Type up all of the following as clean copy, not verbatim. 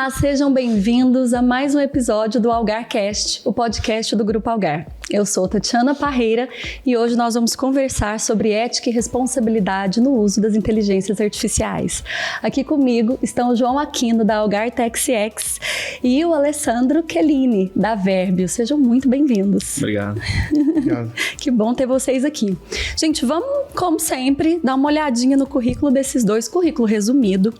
Olá, sejam bem-vindos a mais um episódio do AlgarCast, o podcast do Grupo Algar. Eu sou Tatiana Parreira e hoje nós vamos conversar sobre ética e responsabilidade no uso das inteligências artificiais. Aqui comigo estão o João Aquino, da Algar Tech CX, e o Alessandro Chiellini, da Verbio. Sejam muito bem-vindos. Obrigado. Que bom ter vocês aqui. Gente, vamos, como sempre, dar uma olhadinha no currículo desses dois, currículo resumido.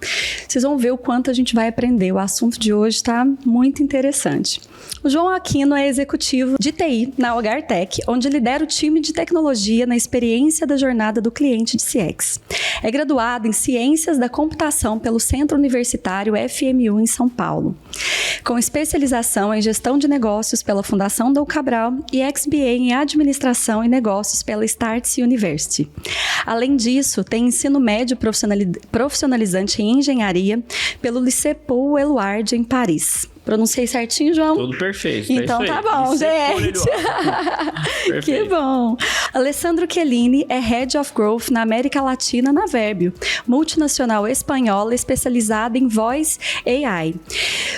Vocês vão ver o quanto a gente vai aprender. O assunto de hoje está muito interessante. O João Aquino é executivo de TI na Algar Tech, onde lidera o time de tecnologia na experiência da jornada do cliente de CX. É graduado em Ciências da Computação pelo Centro Universitário FMU em São Paulo, com especialização em Gestão de Negócios pela Fundação Dom Cabral e XBA em Administração e Negócios pela Startse University. Além disso, tem ensino médio profissionalizante em Engenharia pelo Lycée Paul Éluard em Paris. Pronunciei certinho, João? Tudo perfeito. Então tá bom, gente. Que bom. Alessandro Chiellini é Head of Growth na América Latina na Verbio, multinacional espanhola especializada em Voice AI.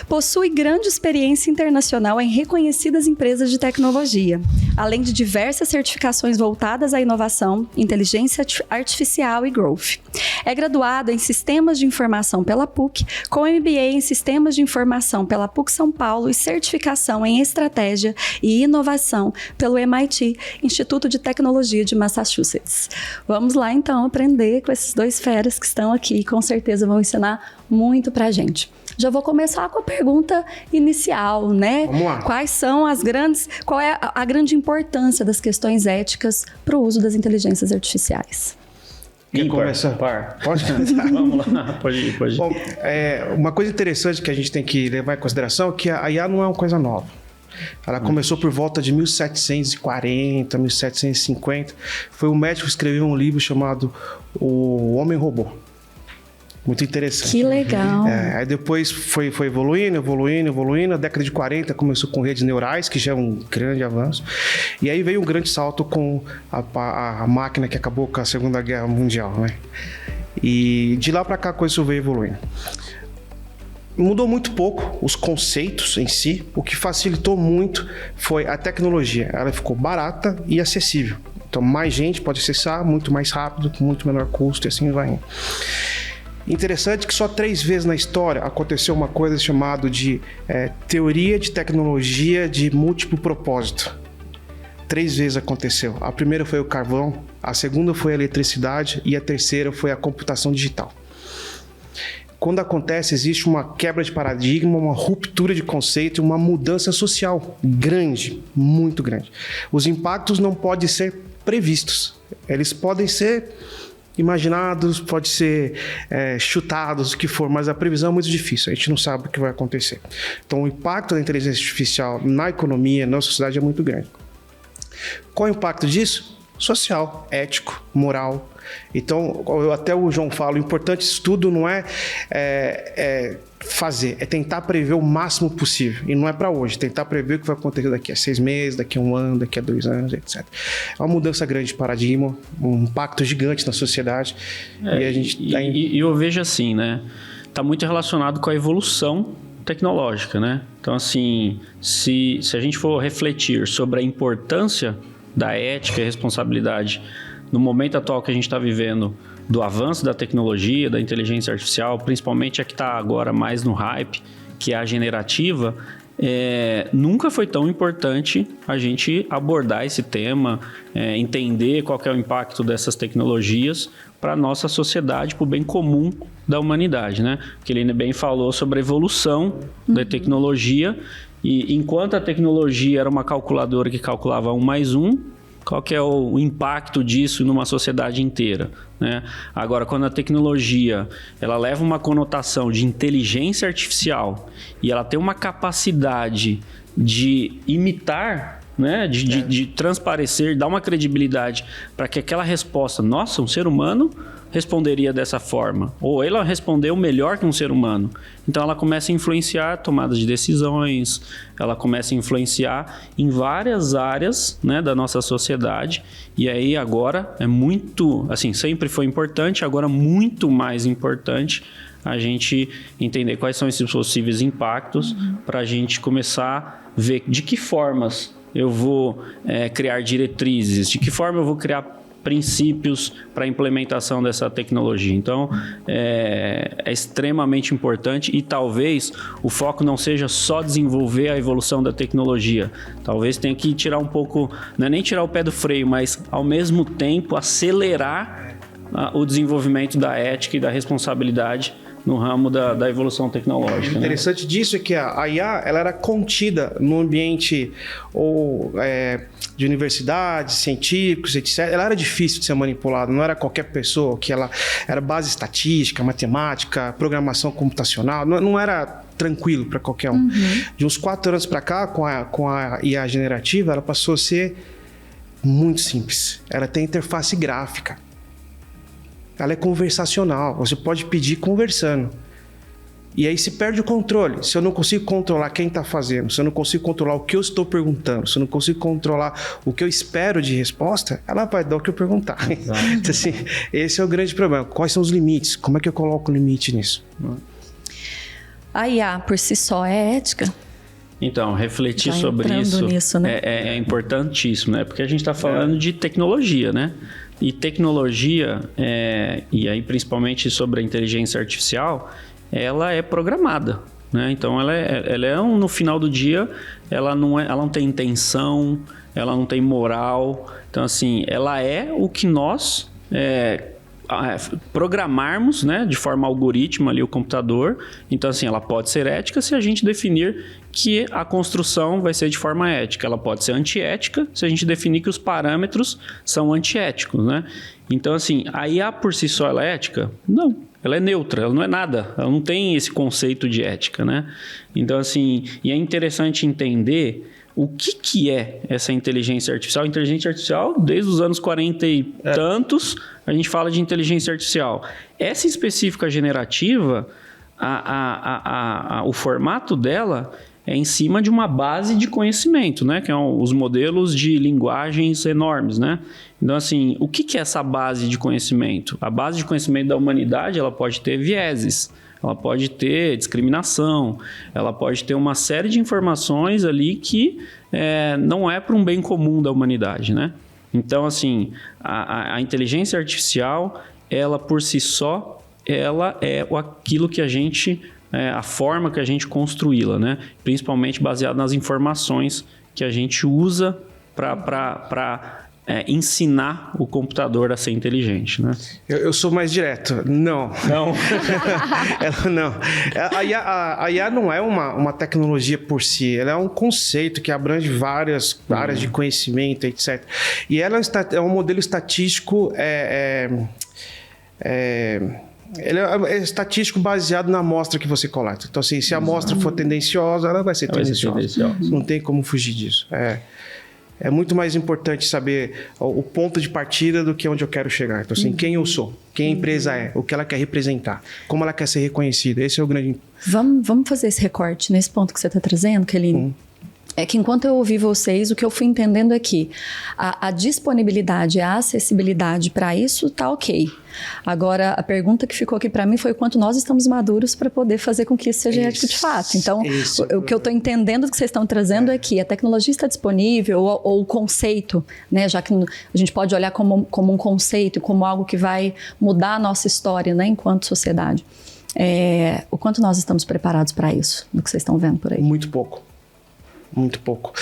Possui grande experiência internacional em reconhecidas empresas de tecnologia, além de diversas certificações voltadas à inovação, inteligência artificial e growth. É graduado em Sistemas de Informação pela PUC, com MBA em Sistemas de Informação pela PUC São Paulo e certificação em Estratégia e Inovação pelo MIT, Instituto de Tecnologia de Massachusetts. Vamos lá, então, aprender com esses dois feras que estão aqui e com certeza vão ensinar muito pra gente. Já vou começar com a pergunta inicial, né? Vamos lá. Qual é a grande importância das questões éticas para o uso das inteligências artificiais? Quer começar? Par. Pode começar. Vamos lá, pode ir. Bom, uma coisa interessante que a gente tem que levar em consideração é que a IA não é uma coisa nova. Ela começou por volta de 1740, 1750. Foi um médico que escreveu um livro chamado O Homem-Robô. Muito interessante. Que legal. Aí depois foi evoluindo. Na década de 40 começou com redes neurais, que já é um grande avanço. E aí veio um grande salto com a máquina que acabou com a Segunda Guerra Mundial, né? E de lá para cá a coisa veio evoluindo. Mudou muito pouco os conceitos em si. O que facilitou muito foi a tecnologia. Ela ficou barata e acessível. Então mais gente pode acessar, muito mais rápido, com muito menor custo e assim vai indo. Interessante que só 3 vezes na história aconteceu uma coisa chamada de teoria de tecnologia de múltiplo propósito. 3 vezes aconteceu. A primeira foi o carvão, a segunda foi a eletricidade e a terceira foi a computação digital. Quando acontece, existe uma quebra de paradigma, uma ruptura de conceito, uma mudança social grande, muito grande. Os impactos não podem ser previstos. Eles podem ser imaginados, pode ser chutados, o que for, mas a previsão é muito difícil, a gente não sabe o que vai acontecer. Então o impacto da inteligência artificial na economia, na sociedade é muito grande. Qual é o impacto disso? Social, ético, moral. Então, até o João fala, o importante disso tudo não é fazer, é tentar prever o máximo possível. E não é para hoje, tentar prever o que vai acontecer daqui a 6 meses, daqui a 1 ano, daqui a 2 anos, etc. É uma mudança grande de paradigma, um impacto gigante na sociedade. E eu vejo assim, né? Está muito relacionado com a evolução tecnológica, né? Então, assim, se a gente for refletir sobre a importância da ética e responsabilidade no momento atual que a gente está vivendo, do avanço da tecnologia, da inteligência artificial, principalmente a que está agora mais no hype, que é a generativa, nunca foi tão importante a gente abordar esse tema, entender qual que é o impacto dessas tecnologias para a nossa sociedade, para o bem comum da humanidade, né? Porque ele bem falou sobre a evolução da tecnologia, e enquanto a tecnologia era uma calculadora que calculava 1 mais 1, qual que é o impacto disso numa sociedade inteira, né? Agora, quando a tecnologia ela leva uma conotação de inteligência artificial e ela tem uma capacidade de imitar, né? De transparecer, dar uma credibilidade para que aquela resposta, nossa, um ser humano responderia dessa forma, ou ela respondeu melhor que um ser humano. Então ela começa a influenciar a tomada de decisões, ela começa a influenciar em várias áreas, né, da nossa sociedade, e aí agora é muito, assim, sempre foi importante, agora muito mais importante a gente entender quais são esses possíveis impactos para a gente começar a ver de que formas eu vou criar diretrizes, de que forma eu vou criar princípios para a implementação dessa tecnologia. Então, é extremamente importante e talvez o foco não seja só desenvolver a evolução da tecnologia. Talvez tenha que tirar um pouco, não é nem tirar o pé do freio, mas ao mesmo tempo acelerar o desenvolvimento da ética e da responsabilidade no ramo da evolução tecnológica. O interessante disso é que a IA ela era contida no ambiente de universidades, científicos, etc. Ela era difícil de ser manipulada, não era qualquer pessoa, que ela era base estatística, matemática, programação computacional, não era tranquilo para qualquer um. De uns 4 anos para cá, com a IA generativa, ela passou a ser muito simples. Ela tem interface gráfica. Ela é conversacional, você pode pedir conversando. E aí se perde o controle. Se eu não consigo controlar quem está fazendo, se eu não consigo controlar o que eu estou perguntando, se eu não consigo controlar o que eu espero de resposta, ela vai dar o que eu perguntar. Então, assim, esse é o grande problema. Quais são os limites? Como é que eu coloco o limite nisso? A IA por si só é ética? Então, refletir sobre isso nisso, né? é importantíssimo, né? Porque a gente está falando de tecnologia, né? E tecnologia, e aí principalmente sobre a inteligência artificial, ela é programada, né? Então, no final do dia, ela não tem intenção, ela não tem moral. Então, assim, ela é o que nós programarmos, né, de forma algoritmo ali o computador. Então, assim, ela pode ser ética se a gente definir que a construção vai ser de forma ética. Ela pode ser antiética se a gente definir que os parâmetros são antiéticos, né? Então, assim, a IA por si só ela é ética? Não. Ela é neutra, ela não é nada. Ela não tem esse conceito de ética, né? Então, assim, e é interessante entender o que é essa inteligência artificial. A inteligência artificial, desde os anos 40 e tantos, a gente fala de inteligência artificial. Essa específica generativa, o formato dela é em cima de uma base de conhecimento, né? Que são os modelos de linguagens enormes, né? Então, assim, o que é essa base de conhecimento? A base de conhecimento da humanidade, ela pode ter vieses, ela pode ter discriminação, ela pode ter uma série de informações ali que não é para um bem comum da humanidade, né? Então, assim, a inteligência artificial, ela por si só, ela é aquilo que a gente... a forma que a gente construí-la, né? Principalmente baseado nas informações que a gente usa para ensinar o computador a ser inteligente, né? Eu sou mais direto. Não. Não? Ela não. A IA não é uma tecnologia por si. Ela é um conceito que abrange várias áreas de conhecimento, etc. E ela é um modelo estatístico... Ele é estatístico baseado na amostra que você coleta. Então, assim, se a amostra for tendenciosa, ela vai ser tendenciosa. Não tem como fugir disso. É muito mais importante saber o ponto de partida do que onde eu quero chegar. Então, assim, quem eu sou, quem a empresa é, o que ela quer representar, como ela quer ser reconhecida. Esse é o grande... Vamos fazer esse recorte nesse ponto que você está trazendo, Keline? É que enquanto eu ouvi vocês, o que eu fui entendendo é que a disponibilidade, a acessibilidade para isso tá ok. Agora, a pergunta que ficou aqui para mim foi o quanto nós estamos maduros para poder fazer com que isso seja ético de fato. Então, o que eu estou entendendo do que vocês estão trazendo é que a tecnologia está disponível, ou o conceito, né, já que a gente pode olhar como um conceito, como algo que vai mudar a nossa história, né, enquanto sociedade. O quanto nós estamos preparados para isso, do que vocês estão vendo por aí? Muito pouco. Muito pouco.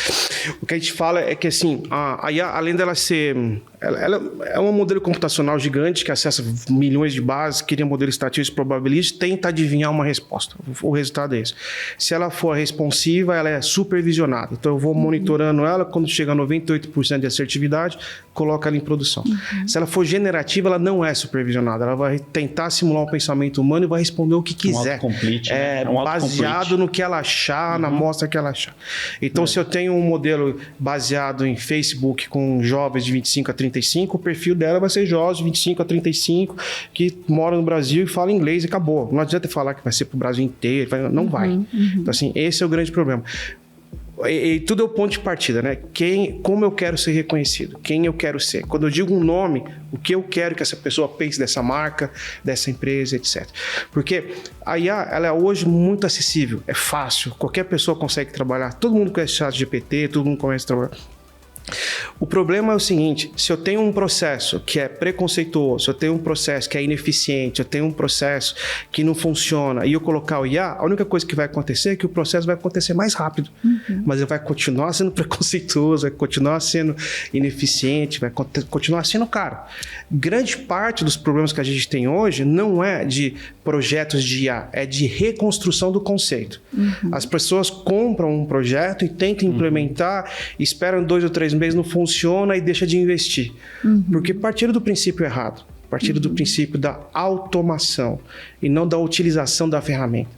O que a gente fala é que, assim, a IA, além dela ser... Ela é um modelo computacional gigante que acessa milhões de bases, cria modelos estatísticos probabilísticos, tenta adivinhar uma resposta. O resultado é esse. Se ela for responsiva, ela é supervisionada. Então, eu vou monitorando ela, quando chega a 98% de assertividade, coloco ela em produção. Se ela for generativa, ela não é supervisionada. Ela vai tentar simular um pensamento humano e vai responder o que quiser. Baseado no que ela achar, na amostra que ela achar. Então, se eu tenho um modelo baseado em Facebook com jovens de 25 a 35, o perfil dela vai ser jovens de 25 a 35 que moram no Brasil e falam inglês e acabou. Não adianta falar que vai ser para o Brasil inteiro, não vai. Então, assim, esse é o grande problema. E tudo é o ponto de partida, né? Como eu quero ser reconhecido, quem eu quero ser. Quando eu digo um nome, o que eu quero que essa pessoa pense dessa marca, dessa empresa, etc. Porque a IA, ela é hoje muito acessível, é fácil, qualquer pessoa consegue trabalhar, todo mundo conhece ChatGPT, todo mundo começa a trabalhar. O problema é o seguinte, se eu tenho um processo que é preconceituoso, se eu tenho um processo que é ineficiente, eu tenho um processo que não funciona e eu colocar o IA, a única coisa que vai acontecer é que o processo vai acontecer mais rápido, mas ele vai continuar sendo preconceituoso, vai continuar sendo ineficiente, vai continuar sendo caro. Grande parte dos problemas que a gente tem hoje não é de projetos de IA, é de reconstrução do conceito. As pessoas compram um projeto e tentam implementar, esperam 2 ou 3 meses, não funciona e deixa de investir. Porque partiram do princípio errado. Partiram do princípio da automação e não da utilização da ferramenta.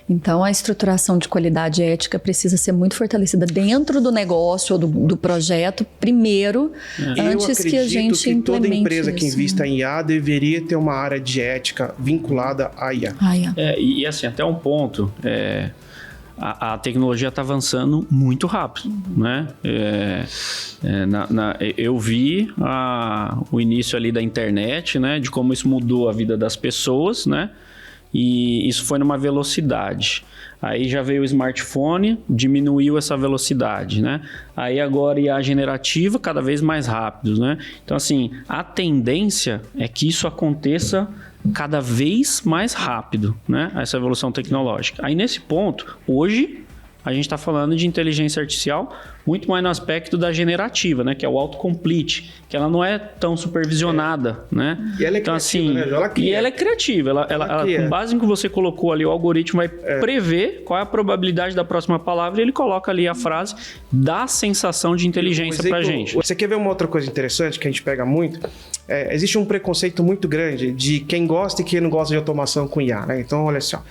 Então, a estruturação de qualidade ética precisa ser muito fortalecida dentro do negócio ou do projeto, primeiro, antes que a gente implemente toda empresa isso, que invista em IA deveria ter uma área de ética vinculada à IA. E assim, até um ponto... A tecnologia está avançando muito rápido, né? Eu vi o início ali da internet, né? De como isso mudou a vida das pessoas, né? E isso foi numa velocidade. Aí já veio o smartphone, diminuiu essa velocidade, né? Aí agora IA generativa, cada vez mais rápido, né? Então, assim, a tendência é que isso aconteça cada vez mais rápido, né? Essa evolução tecnológica. Aí, nesse ponto, hoje, a gente está falando de inteligência artificial muito mais no aspecto da generativa, né? Que é o autocomplete, que ela não é tão supervisionada, né? E ela é então, criativa, assim, né? Ela cria. E ela é criativa. Ela com base em que você colocou ali, o algoritmo vai prever qual é a probabilidade da próxima palavra e ele coloca ali a frase, dá sensação de inteligência pra gente. Você quer ver uma outra coisa interessante que a gente pega muito? Existe um preconceito muito grande de quem gosta e quem não gosta de automação com IA, né? Então, olha só.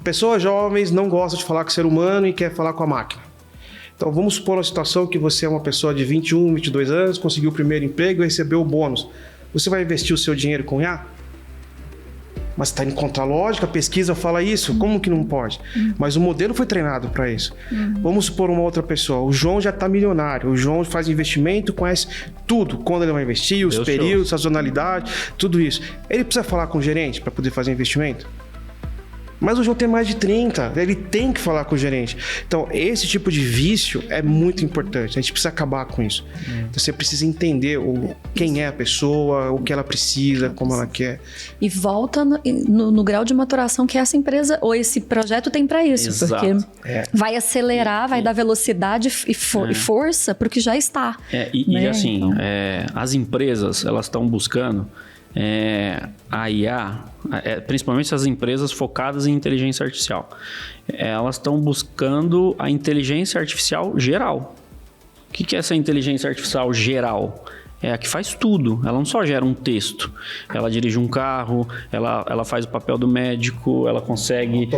Pessoas jovens não gostam de falar com o ser humano e quer falar com a máquina. Então, vamos supor uma situação que você é uma pessoa de 21, 22 anos, conseguiu o primeiro emprego e recebeu o bônus. Você vai investir o seu dinheiro com IA? Mas está indo contra a lógica, a pesquisa fala isso, como que não pode? Mas o modelo foi treinado para isso. Vamos supor uma outra pessoa, o João já está milionário, o João faz investimento, conhece tudo, quando ele vai investir, os períodos, sazonalidade, tudo isso. Ele precisa falar com o gerente para poder fazer investimento? Mas o João tem mais de 30, ele tem que falar com o gerente. Então, esse tipo de vício é muito importante, a gente precisa acabar com isso. Então, você precisa entender quem é a pessoa, o que ela precisa, como ela quer. E volta no grau de maturação que essa empresa ou esse projeto tem para isso. Exato. Porque vai acelerar, vai dar velocidade e força para o que já está. E assim, então... as empresas, elas estão buscando... a IA, principalmente as empresas focadas em inteligência artificial, elas estão buscando a inteligência artificial geral. O que é essa inteligência artificial geral? É a que faz tudo. Ela não só gera um texto. Ela dirige um carro, ela faz o papel do médico, ela consegue...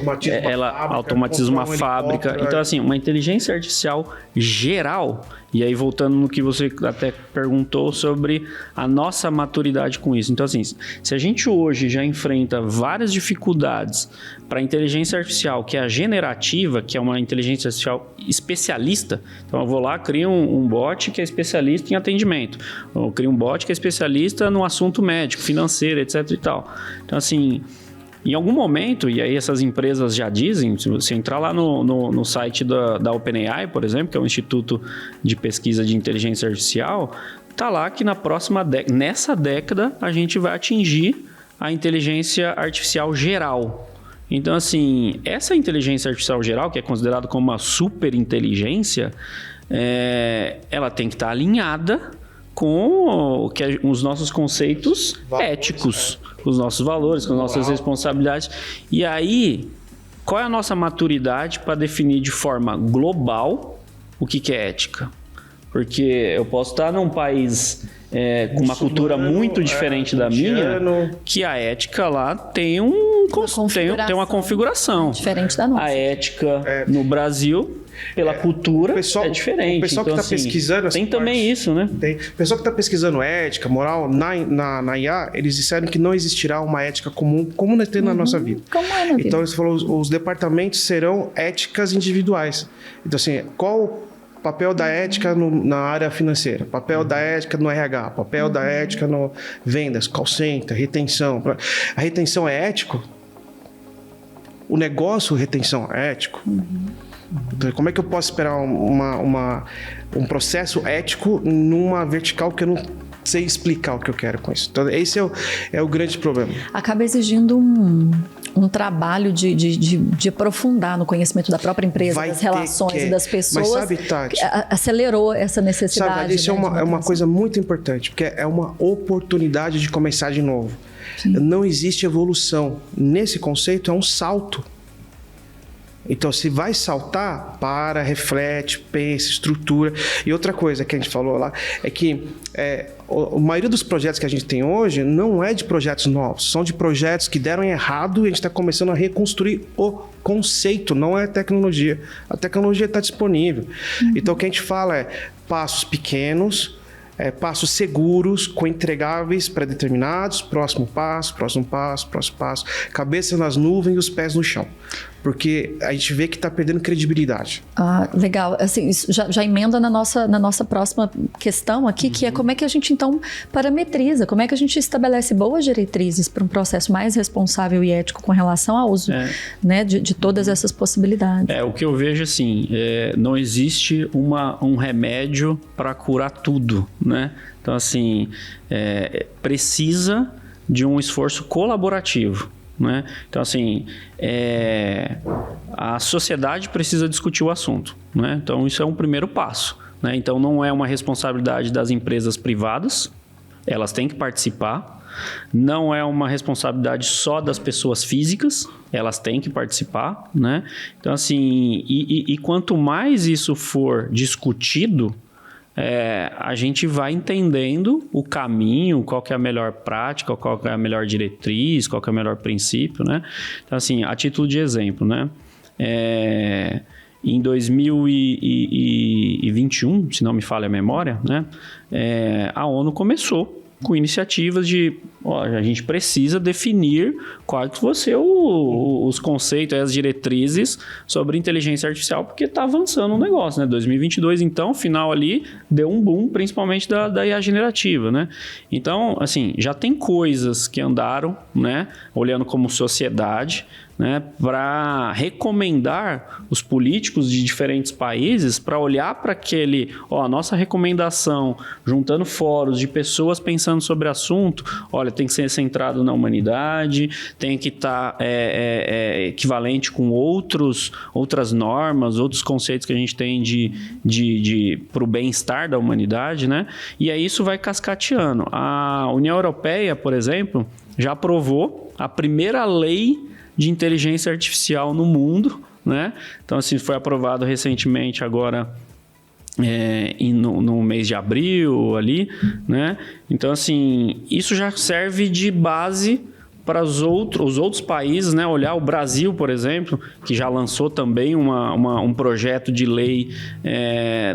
automatiza uma fábrica. Então, assim, uma inteligência artificial geral... E aí, voltando no que você até perguntou sobre a nossa maturidade com isso. Então, assim, se a gente hoje já enfrenta várias dificuldades para a inteligência artificial, que é a generativa, que é uma inteligência artificial especialista. Então, eu vou lá, crio um bot que é especialista em atendimento. Eu crio um bot que é especialista no assunto médico, financeiro, etc e tal. Então, assim... Em algum momento, e aí essas empresas já dizem, se você entrar lá no site da OpenAI, por exemplo, que é um instituto de pesquisa de inteligência artificial, tá lá que nessa década a gente vai atingir a inteligência artificial geral. Então, assim, essa inteligência artificial geral, que é considerada como uma superinteligência, ela tem que estar alinhada com os nossos conceitos éticos, com os nossos valores, com as nossas responsabilidades. E aí, qual é a nossa maturidade para definir de forma global o que é ética? Porque eu posso estar num país com uma cultura muito diferente da minha, que a ética lá tem uma configuração. Diferente da nossa. A ética no Brasil, pela cultura, é diferente. O pessoal que está pesquisando... Tem também isso, né? Tem. O pessoal que está pesquisando ética, moral, na IA, eles disseram que não existirá uma ética comum, como nós temos na nossa vida. Como é na vida. Então, eles falaram, os departamentos serão éticas individuais. Então, assim, qual o papel da ética na área financeira? Papel da ética no RH? Papel da ética no vendas, call center, retenção. A retenção é ético? O negócio, retenção é ético? Então, como é que eu posso esperar um processo ético numa vertical que eu não sei explicar o que eu quero com isso? Então, esse é o grande problema. Acaba exigindo um trabalho de aprofundar no conhecimento da própria empresa, das relações e das pessoas. Mas sabe, Tati, acelerou essa necessidade. Sabe, isso é uma coisa muito importante, porque é uma oportunidade de começar de novo. Sim. Não existe evolução. Nesse conceito, é um salto. Então, se vai saltar, para, reflete, pensa, estrutura. E outra coisa que a gente falou lá é que a maioria dos projetos que a gente tem hoje não é de projetos novos, são de projetos que deram errado e a gente está começando a reconstruir o conceito, não é tecnologia. A tecnologia está disponível. Então, o que a gente fala é passos pequenos, passos seguros, com entregáveis pré-determinados, próximo passo, cabeça nas nuvens e os pés no chão. Porque a gente vê que está perdendo credibilidade. Legal. Assim, isso já emenda na nossa próxima questão aqui, que é como é que a gente, então, parametriza, como é que a gente estabelece boas diretrizes para um processo mais responsável e ético com relação ao uso né, de todas essas possibilidades. O que eu vejo, assim, não existe um remédio para curar tudo, né? Então, assim, precisa de um esforço colaborativo. Né? Então, assim, a sociedade precisa discutir o assunto. Né? Então, isso é um primeiro passo. Né? Então, não é uma responsabilidade das empresas privadas, elas têm que participar. Não é uma responsabilidade só das pessoas físicas, elas têm que participar. Né? Então, assim, e quanto mais isso for discutido, a gente vai entendendo o caminho, qual que é a melhor prática, qual que é a melhor diretriz, qual que é o melhor princípio, né? Então, assim, a título de exemplo, né? Em 2021, se não me falha a memória, né? A ONU começou com iniciativas de... a gente precisa definir quais vão ser os conceitos, as diretrizes sobre inteligência artificial, porque está avançando o negócio, né? 2022, então, final ali, deu um boom, principalmente da IA generativa, né? Então, assim, já tem coisas que andaram, né? Olhando como sociedade, né, para recomendar os políticos de diferentes países para olhar para a nossa recomendação, juntando fóruns de pessoas pensando sobre o assunto, olha, tem que ser centrado na humanidade, tem que estar equivalente com outras normas, outros conceitos que a gente tem para o bem-estar da humanidade, né? E aí isso vai cascateando. A União Europeia, por exemplo, já aprovou a primeira lei de inteligência artificial no mundo, né? Então, assim, foi aprovado recentemente agora no mês de abril ali, né? Então, assim, isso já serve de base para os outros países, né? Olhar o Brasil, por exemplo, que já lançou também um projeto de lei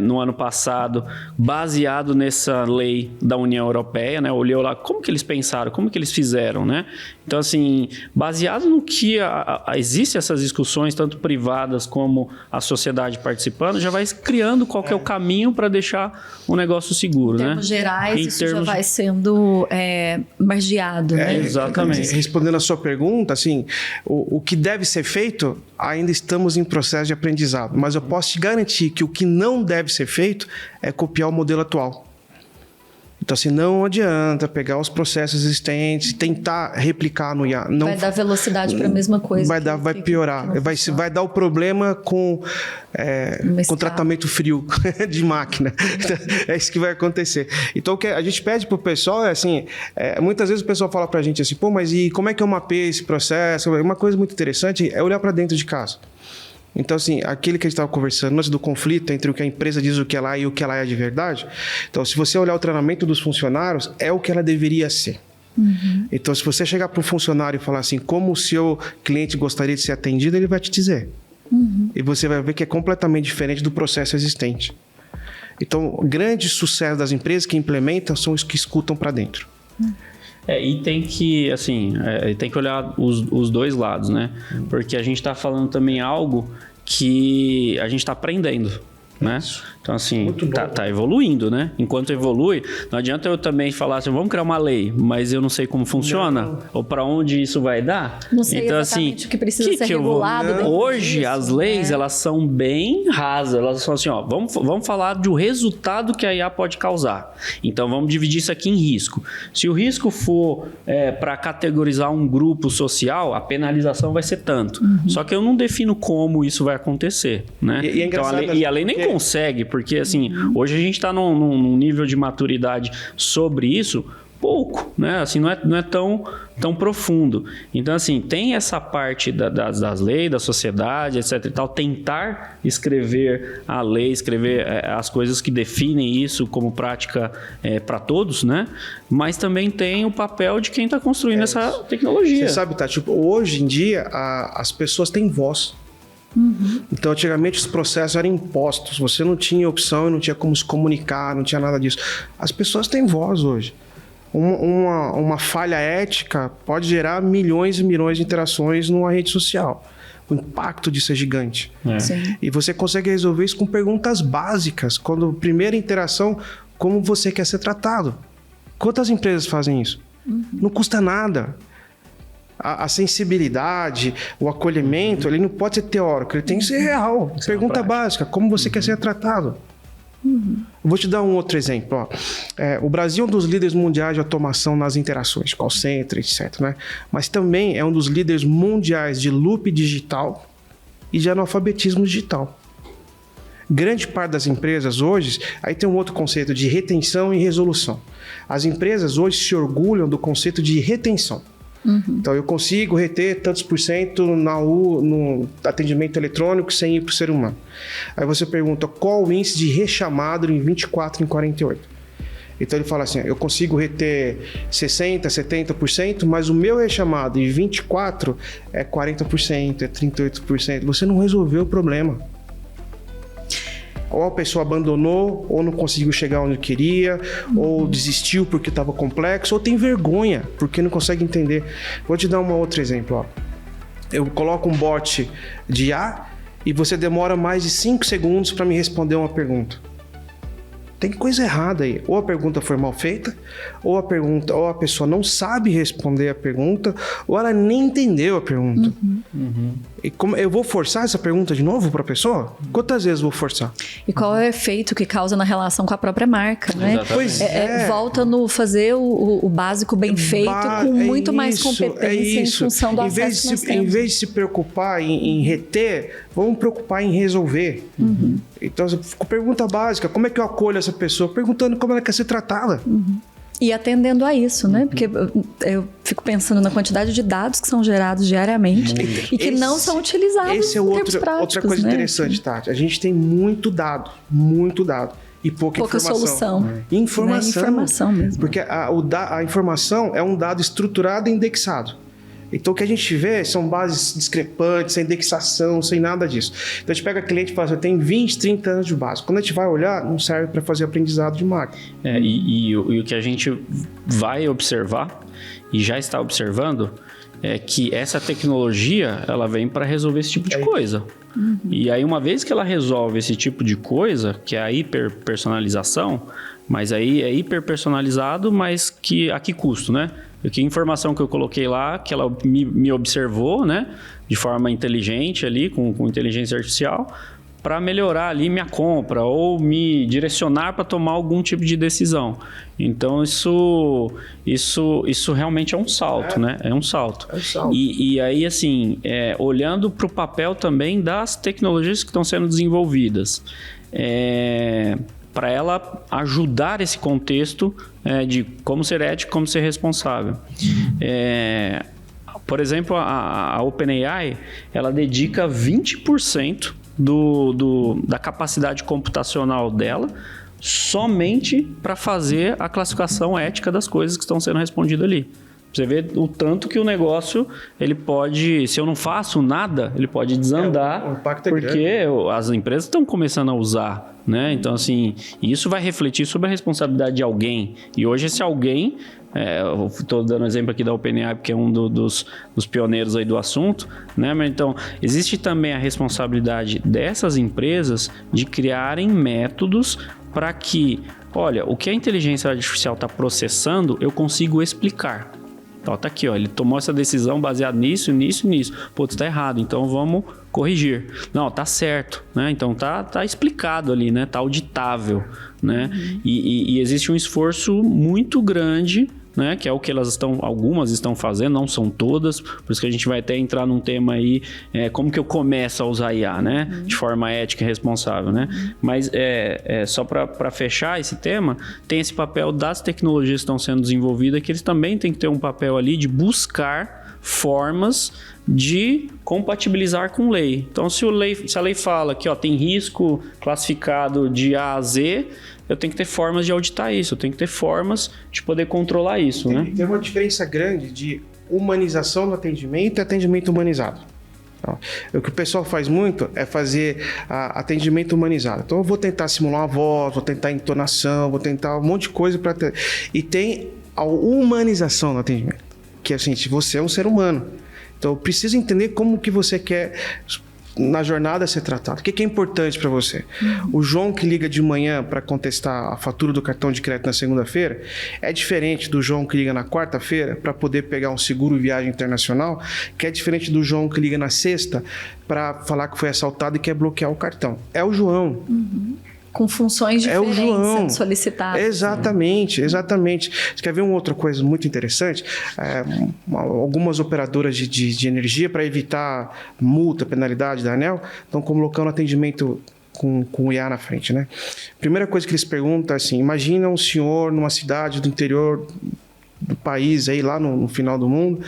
no ano passado, baseado nessa lei da União Europeia, né? Olhou lá como que eles pensaram, como que eles fizeram, né? Então, assim, baseado no que existem essas discussões, tanto privadas como a sociedade participando, já vai criando qual que é o caminho para deixar o negócio seguro, né? Em termos gerais, isso já vai sendo margeado, né? Exatamente. Respondendo a sua pergunta, assim, o que deve ser feito, ainda estamos em processo de aprendizado, mas eu posso te garantir que o que não deve ser feito é copiar o modelo atual. Então, assim, não adianta pegar os processos existentes e tentar replicar no IA. Não, vai dar velocidade para a mesma coisa. Vai piorar. Vai dar o problema com tratamento frio de máquina. É isso que vai acontecer. Então, o que a gente pede para o pessoal é assim... muitas vezes o pessoal fala para a gente assim, mas e como é que eu mapeio esse processo? Uma coisa muito interessante é olhar para dentro de casa. Então, assim, aquele que a gente estava conversando antes do conflito entre o que a empresa diz o que ela é e o que ela é de verdade. Então, se você olhar o treinamento dos funcionários, é o que ela deveria ser. Então, se você chegar para um funcionário e falar assim, como o seu cliente gostaria de ser atendido, ele vai te dizer. E você vai ver que é completamente diferente do processo existente. Então, o grande sucesso das empresas que implementam são os que escutam para dentro. E tem que, assim, tem que olhar os dois lados, né? Porque a gente está falando também algo que a gente está aprendendo, né? Então, assim, tá evoluindo, né? Enquanto evolui, não adianta eu também falar assim, vamos criar uma lei, mas eu não sei como funciona, ou para onde isso vai dar. Não sei então, exatamente assim, o que precisa ser regulado. Hoje, disso, as leis, elas são bem rasas. Elas são assim, ó, vamos falar do resultado que a IA pode causar. Então, vamos dividir isso aqui em risco. Se o risco for para categorizar um grupo social, a penalização vai ser tanto. Só que eu não defino como isso vai acontecer, né? Então, a lei nem consegue, porque assim, hoje a gente está num nível de maturidade sobre isso pouco, né? Assim, não é tão profundo. Então, assim, tem essa parte das leis, da sociedade, etc e tal, tentar escrever a lei, escrever as coisas que definem isso como prática para todos, né? Mas também tem o papel de quem está construindo essa tecnologia. Você sabe, Tati, hoje em dia as pessoas têm voz. Então, antigamente os processos eram impostos, você não tinha opção e não tinha como se comunicar, não tinha nada disso. As pessoas têm voz hoje. Uma falha ética pode gerar milhões e milhões de interações numa rede social. O impacto disso é gigante. E você consegue resolver isso com perguntas básicas. Quando a primeira interação, como você quer ser tratado? Quantas empresas fazem isso? Não custa nada. A sensibilidade, o acolhimento, ele não pode ser teórico, ele tem que ser real. Pergunta básica, como você quer ser tratado? Vou te dar um outro exemplo. Ó. O Brasil é um dos líderes mundiais de automação nas interações, call center, etc. Né? Mas também é um dos líderes mundiais de loop digital e de analfabetismo digital. Grande parte das empresas hoje, aí tem um outro conceito de retenção e resolução. As empresas hoje se orgulham do conceito de retenção. Então, eu consigo reter tantos por cento no atendimento eletrônico sem ir para o ser humano. Aí você pergunta qual o índice de rechamado em 24 em 48. Então, ele fala assim, eu consigo reter 60%, 70%, mas o meu rechamado em 24 é 40%, é 38%. Você não resolveu o problema. Ou a pessoa abandonou, ou não conseguiu chegar onde queria, ou desistiu porque estava complexo, ou tem vergonha porque não consegue entender. Vou te dar um outro exemplo. Ó. Eu coloco um bot de IA e você demora mais de 5 segundos para me responder uma pergunta. Tem coisa errada aí. Ou a pergunta foi mal feita, ou a pessoa não sabe responder a pergunta, ou ela nem entendeu a pergunta. E como eu vou forçar essa pergunta de novo para a pessoa? Quantas vezes vou forçar? E qual é o efeito que causa na relação com a própria marca, né? Pois volta no fazer o básico bem feito com muito mais competência em função do acesso que nós temos. Em vez de se preocupar em reter, vamos preocupar em resolver. Então, pergunta básica, como é que eu acolho essa pessoa? Perguntando como ela quer ser tratada. E atendendo a isso, né? Porque eu fico pensando na quantidade de dados que são gerados diariamente e que não são utilizados em termos práticos, outra coisa interessante, Tati. A gente tem muito dado e pouca informação. Solução. Informação mesmo. Porque a informação é um dado estruturado e indexado. Então, o que a gente vê são bases discrepantes, sem indexação, sem nada disso. Então, a gente pega cliente e fala assim, eu tenho 20, 30 anos de base. Quando a gente vai olhar, não serve para fazer aprendizado de máquina. E o que a gente vai observar, e já está observando, é que essa tecnologia, ela vem para resolver esse tipo de coisa. E aí, uma vez que ela resolve esse tipo de coisa, que é a hiperpersonalização, mas aí é hiperpersonalizado, mas a que custo, né? Que informação que eu coloquei lá, que ela me observou, né? De forma inteligente ali, com inteligência artificial, para melhorar ali minha compra ou me direcionar para tomar algum tipo de decisão. Então, isso realmente é um salto, né? É um salto. E aí, assim, olhando para o papel também das tecnologias que estão sendo desenvolvidas, para ela ajudar esse contexto de como ser ético, como ser responsável. Por exemplo, a OpenAI, ela dedica 20% da capacidade computacional dela somente para fazer a classificação ética das coisas que estão sendo respondidas ali. Você vê o tanto que o negócio, ele pode, se eu não faço nada, ele pode desandar, o impacto é porque grande. As empresas estão começando a usar, né? Então, assim, isso vai refletir sobre a responsabilidade de alguém. E hoje esse alguém, eu estou dando exemplo aqui da OpenAI, porque é um dos pioneiros aí do assunto, né? Mas então, existe também a responsabilidade dessas empresas de criarem métodos para que, olha, o que a inteligência artificial está processando, eu consigo explicar. Ó, tá aqui, ó, ele tomou essa decisão baseada nisso. Putz, tá errado, então vamos corrigir. Não, tá certo, né? Então tá explicado ali, né? Tá auditável, né? E existe um esforço muito grande, né? Que é o que algumas estão fazendo, não são todas, por isso que a gente vai até entrar num tema aí, como que eu começo a usar IA, né? De forma ética e responsável, né? Mas só para fechar esse tema, tem esse papel das tecnologias que estão sendo desenvolvidas, que eles também têm que ter um papel ali de buscar formas de compatibilizar com lei. Então, se a lei fala que tem risco classificado de A a Z, eu tenho que ter formas de auditar isso, eu tenho que ter formas de poder controlar isso, né? Tem uma diferença grande de humanização do atendimento e atendimento humanizado. Então, o que o pessoal faz muito é fazer atendimento humanizado. Então, eu vou tentar simular uma voz, vou tentar entonação, vou tentar um monte de coisa para ter. E tem a humanização do atendimento, que é assim, você é um ser humano. Então, eu preciso entender como que você quer na jornada ser tratado. O que é importante para você? O João que liga de manhã para contestar a fatura do cartão de crédito na segunda-feira é diferente do João que liga na quarta-feira para poder pegar um seguro viagem internacional, que é diferente do João que liga na sexta para falar que foi assaltado e quer bloquear o cartão. É o João. Com funções diferentes sendo solicitadas. Exatamente. Você quer ver uma outra coisa muito interessante? Algumas operadoras de energia, para evitar multa, penalidade da ANEEL, estão colocando atendimento com IA na frente, né? Primeira coisa que eles perguntam é assim, imagina um senhor numa cidade do interior do país, aí lá no final do mundo,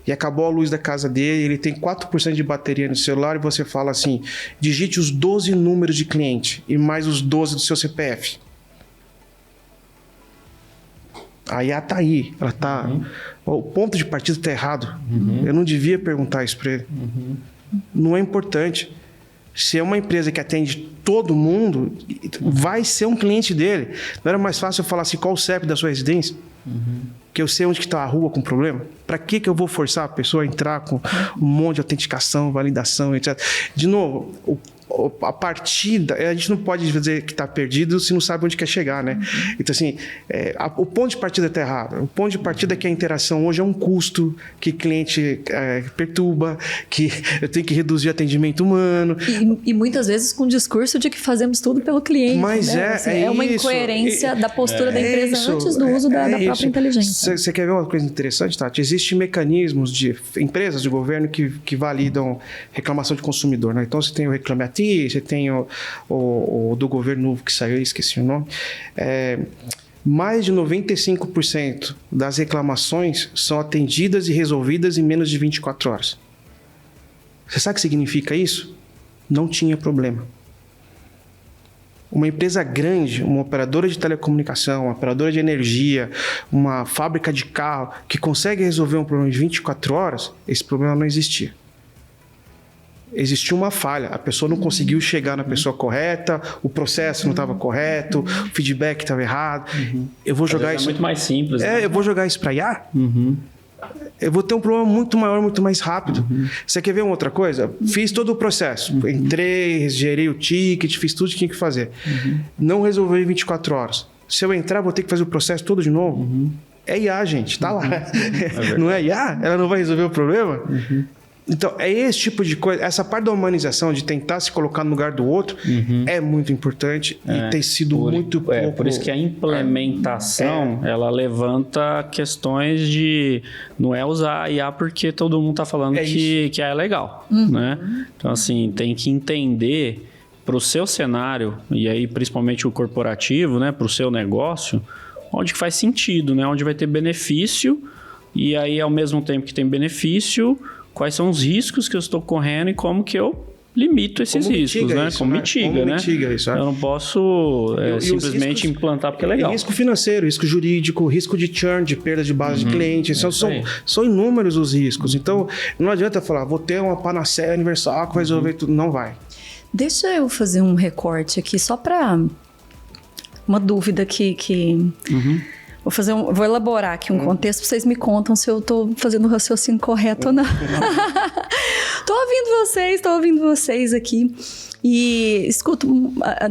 e acabou a luz da casa dele, ele tem 4% de bateria no celular, e você fala assim, digite os 12 números de cliente e mais os 12 do seu CPF. A IA tá aí, ela tá... O ponto de partida tá errado. Eu não devia perguntar isso para ele. Não é importante. Se é uma empresa que atende todo mundo, vai ser um cliente dele. Não era mais fácil eu falar assim, qual o CEP da sua residência? Que eu sei onde que está a rua com problema. Para que eu vou forçar a pessoa a entrar com um monte de autenticação, validação, etc. De novo, a partida, a gente não pode dizer que está perdido se não sabe onde quer chegar, né? Então, assim, o ponto de partida está errado. O ponto de partida é que a interação hoje é um custo que o cliente perturba, que eu tenho que reduzir o atendimento humano. E muitas vezes com o discurso de que fazemos tudo pelo cliente. Mas né? É uma incoerência da postura da empresa antes do uso da própria inteligência. Você quer ver uma coisa interessante, Tati? Existem mecanismos de empresas de governo que validam reclamação de consumidor, né? Então, você tem o Reclame Aqui, você tem o do governo novo que saiu, esqueci o nome. Mais de 95% das reclamações são atendidas e resolvidas em menos de 24 horas. Você sabe o que significa isso? Não tinha problema. Uma empresa grande, uma operadora de telecomunicação, uma operadora de energia, uma fábrica de carro que consegue resolver um problema em 24 horas, esse problema não existia. Existiu uma falha, a pessoa não conseguiu chegar na pessoa correta, o processo não estava correto, o feedback estava errado. Eu vou jogar isso. É muito mais simples. Eu vou jogar isso para IA? Eu vou ter um problema muito maior, muito mais rápido. Você quer ver uma outra coisa? Fiz todo o processo. Entrei, gerei o ticket, fiz tudo que tinha que fazer. Não resolvi em 24 horas. Se eu entrar, vou ter que fazer o processo todo de novo? É IA, gente, tá lá. Não é IA? Ela não vai resolver o problema? Então, é esse tipo de coisa, essa parte da humanização, de tentar se colocar no lugar do outro, é muito importante e tem sido muito pouco... Por isso que a implementação, ela levanta questões de... Não é usar a IA porque todo mundo está falando que é legal, né? Então, assim, tem que entender para o seu cenário, e aí principalmente o corporativo, né, para o seu negócio, onde que faz sentido, né? Onde vai ter benefício e aí ao mesmo tempo que tem benefício, quais são os riscos que eu estou correndo e como que eu limito esses riscos, né? Como mitiga, né? Isso, eu não posso simplesmente implantar porque é legal. Risco financeiro, risco jurídico, risco de churn, de perda de base de cliente. São inúmeros os riscos. Então, não adianta falar, vou ter uma panaceia universal que vai resolver tudo. Não vai. Deixa eu fazer um recorte aqui, só para uma dúvida que vou elaborar aqui um contexto, vocês me contam se eu estou fazendo o raciocínio correto ou não. Tô ouvindo vocês aqui e escuto,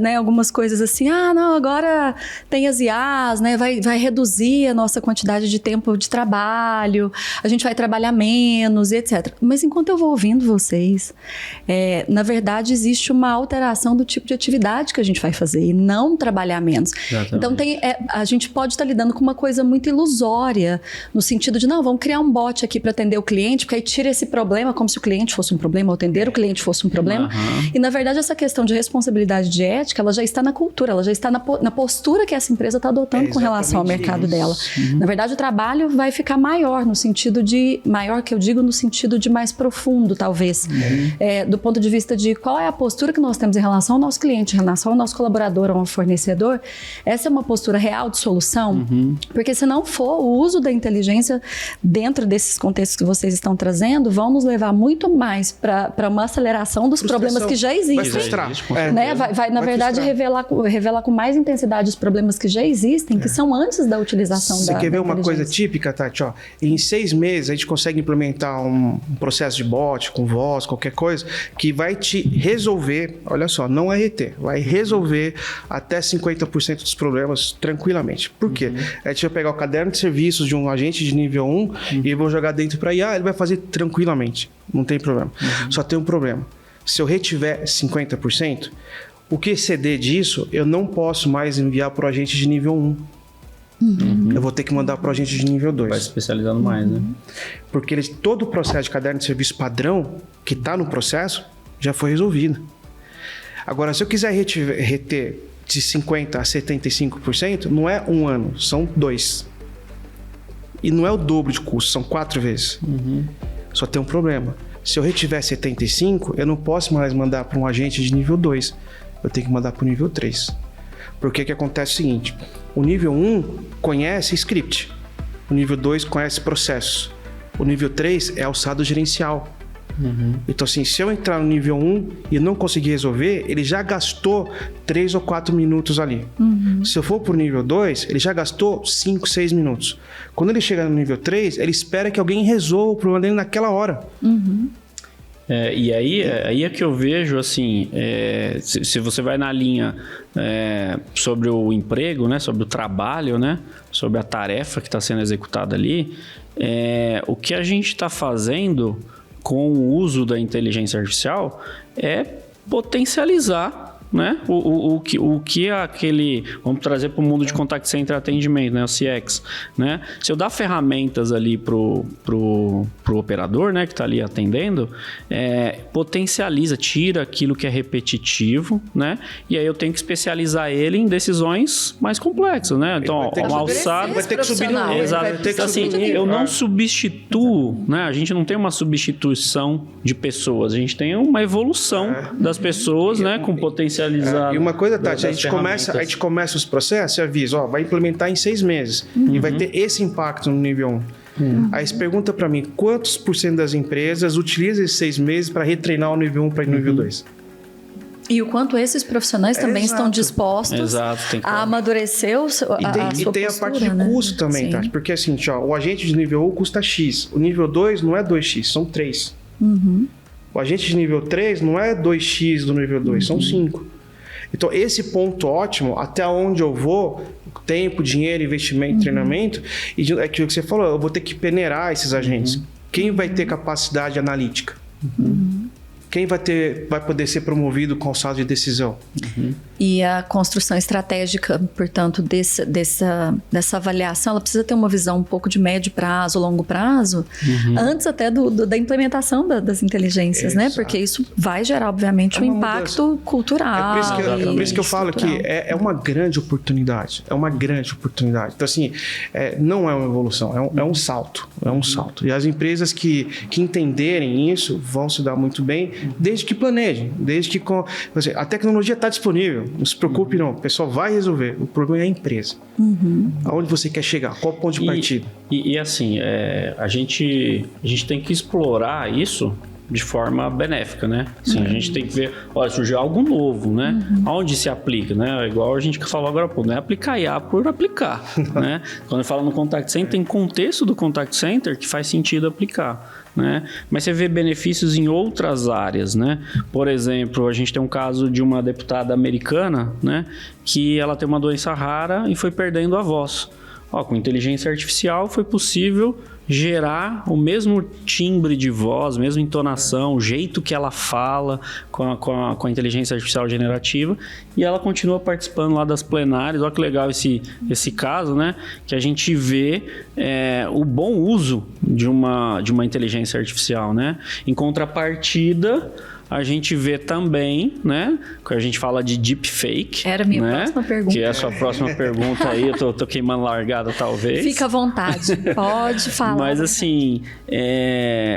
né, algumas coisas assim, não, agora tem as IAs, né, vai reduzir a nossa quantidade de tempo de trabalho, a gente vai trabalhar menos, etc. Mas enquanto eu vou ouvindo vocês, na verdade existe uma alteração do tipo de atividade que a gente vai fazer e não trabalhar menos. Exatamente. Então a gente pode estar lidando com uma coisa muito ilusória, no sentido de, não, vamos criar um bot aqui para atender o cliente, porque aí tira esse problema como se o cliente fosse um problema, ou atender o cliente fosse um problema. E na verdade essa questão de responsabilidade de ética, ela já está na cultura, ela já está na postura que essa empresa está adotando com relação ao mercado dela. Na verdade, o trabalho vai ficar maior, no sentido de... Maior que eu digo no sentido de mais profundo, talvez. Do ponto de vista de qual é a postura que nós temos em relação ao nosso cliente, em relação ao nosso colaborador, ao fornecedor. Essa é uma postura real de solução? Porque se não for, o uso da inteligência dentro desses contextos que vocês estão trazendo, vão nos levar muito mais para uma aceleração dos problemas que já existem. Vai frustrar. Né? Vai na verdade, revelar com mais intensidade os problemas que já existem, que são antes da utilização da inteligência. Você quer ver uma coisa típica, Tati? Em 6 meses, a gente consegue implementar um processo de bot, com voz, qualquer coisa, que vai te resolver, olha só, não RT, vai resolver até 50% dos problemas tranquilamente. Por quê? A gente vai pegar o caderno de serviços de um agente de nível 1 e vou jogar dentro para IA, ele vai fazer tranquilamente, não tem problema. Só tem um problema. Se eu retiver 50%, o que exceder disso, eu não posso mais enviar para o agente de nível 1. Eu vou ter que mandar para o agente de nível 2. Vai se especializando mais, né? Porque todo o processo de caderno de serviço padrão, que está no processo, já foi resolvido. Agora, se eu quiser reter de 50% a 75%, não é 1 ano, são 2. E não é o dobro de custo, são 4 vezes. Só tem um problema. Se eu retiver 75%, eu não posso mais mandar para um agente de nível 2. Eu tenho que mandar para o nível 3. Porque que acontece o seguinte, o nível 1 conhece script, o nível 2 conhece processo, o nível 3 é alçado gerencial. Então assim, se eu entrar no nível 1 e não conseguir resolver, ele já gastou 3 ou 4 minutos ali. Se eu for para o nível 2, ele já gastou 5, 6 minutos. Quando ele chega no nível 3, ele espera que alguém resolva o problema dele naquela hora. E aí é que eu vejo, assim, se você vai na linha sobre o emprego, né, sobre o trabalho, né, sobre a tarefa que está sendo executada ali, o que a gente está fazendo com o uso da inteligência artificial é potencializar, né, o que aquele... Vamos trazer para o mundo de contact center atendimento, né, o CX. Né? Se eu dar ferramentas ali pro operador, né, que está ali atendendo, potencializa, tira aquilo que é repetitivo, né? E aí eu tenho que especializar ele em decisões mais complexas, né? Então, um alçado... Vai ter que subir no... Exato. Então, assim, eu não substituo, né? A gente não tem uma substituição de pessoas, a gente tem uma evolução das pessoas, né, com potencial. E uma coisa, Tati, a gente começa os processos e avisa, vai implementar em 6 meses e vai ter esse impacto no nível 1. Aí você pergunta para mim, quantos % das empresas utilizam esses 6 meses para retreinar o nível 1 para o nível 2? E o quanto esses profissionais também estão dispostos a amadurecer a sua E tem a parte de custo também, Tati, porque assim, o agente de nível 1 custa X, o nível 2 não é 2X, são 3. O agente de nível 3 não é 2x do nível 2, são 5. Então, esse ponto ótimo, até onde eu vou, tempo, dinheiro, investimento, treinamento, e é aquilo que você falou, eu vou ter que peneirar esses agentes. Quem vai ter capacidade analítica? Quem vai poder ser promovido com alçada de decisão? E a construção estratégica, portanto, dessa avaliação, ela precisa ter uma visão um pouco de médio prazo, longo prazo, antes até da implementação das inteligências, né? Porque isso vai gerar, obviamente, um impacto cultural. Por isso que eu falo que é uma grande oportunidade. É uma grande oportunidade. Então, assim, não é uma evolução, é um salto. É um salto. E as empresas que entenderem isso vão se dar muito bem, desde que planejem, desde que a tecnologia está disponível, não se preocupe não, o pessoal vai resolver, o problema é a empresa. Aonde você quer chegar, qual o ponto de partida? E assim, a gente tem que explorar isso de forma benéfica, né? Assim, a gente tem que ver, olha, surgiu algo novo, né? Aonde se aplica, né? Igual a gente que falou agora, não é aplicar IA por aplicar, né? Quando fala no contact center, tem contexto do contact center que faz sentido aplicar, né? Mas você vê benefícios em outras áreas, né? Por exemplo, a gente tem um caso de uma deputada americana, né? Que ela tem uma doença rara e foi perdendo a voz. Com inteligência artificial foi possível gerar o mesmo timbre de voz, mesma entonação, o jeito que ela fala com a inteligência artificial generativa, e ela continua participando lá das plenárias. Olha que legal esse caso, né? Que a gente vê o bom uso de uma inteligência artificial, né? Em contrapartida, a gente vê também, né? Que a gente fala de deepfake. Era a minha próxima pergunta. Que é a sua próxima pergunta aí. Eu tô queimando largada, talvez. Fica à vontade. Pode falar. Mas assim,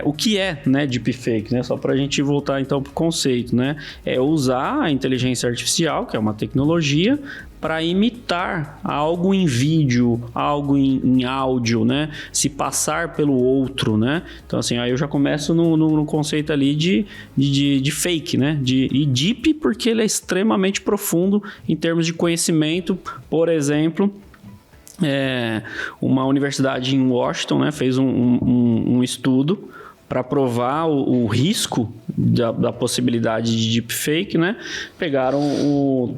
o que é, né, deepfake, né? Só pra gente voltar então pro conceito, né? É usar a inteligência artificial, que é uma tecnologia, para imitar algo em vídeo, algo em áudio, né? Se passar pelo outro, né? Então, assim, aí eu já começo no conceito ali de fake, né? E deep porque ele é extremamente profundo em termos de conhecimento. Por exemplo, uma universidade em Washington, né, fez um estudo para provar o risco da possibilidade de deepfake, né? Pegaram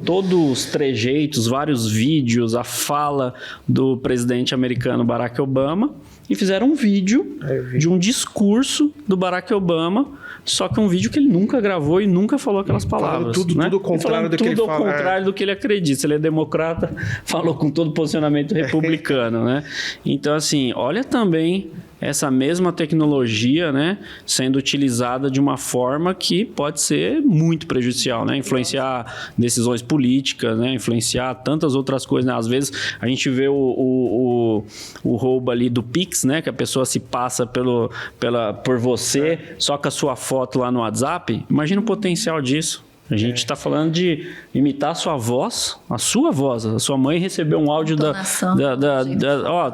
todos os trejeitos, vários vídeos, a fala do presidente americano Barack Obama e fizeram um vídeo de um discurso do Barack Obama, só que um vídeo que ele nunca gravou e nunca falou aquelas palavras. Tudo ao contrário do que ele fala. Tudo ao contrário do que ele acredita. Se ele é democrata, falou com todo o posicionamento republicano, né? Então, assim, olha também essa mesma tecnologia, né, sendo utilizada de uma forma que pode ser muito prejudicial, né? Influenciar decisões políticas, né? Influenciar tantas outras coisas, né? Às vezes a gente vê o roubo ali do Pix, né? Que a pessoa se passa por você, só com a sua foto lá no WhatsApp. Imagina o potencial disso. A gente está falando de imitar a sua voz. A sua mãe recebeu um áudio tô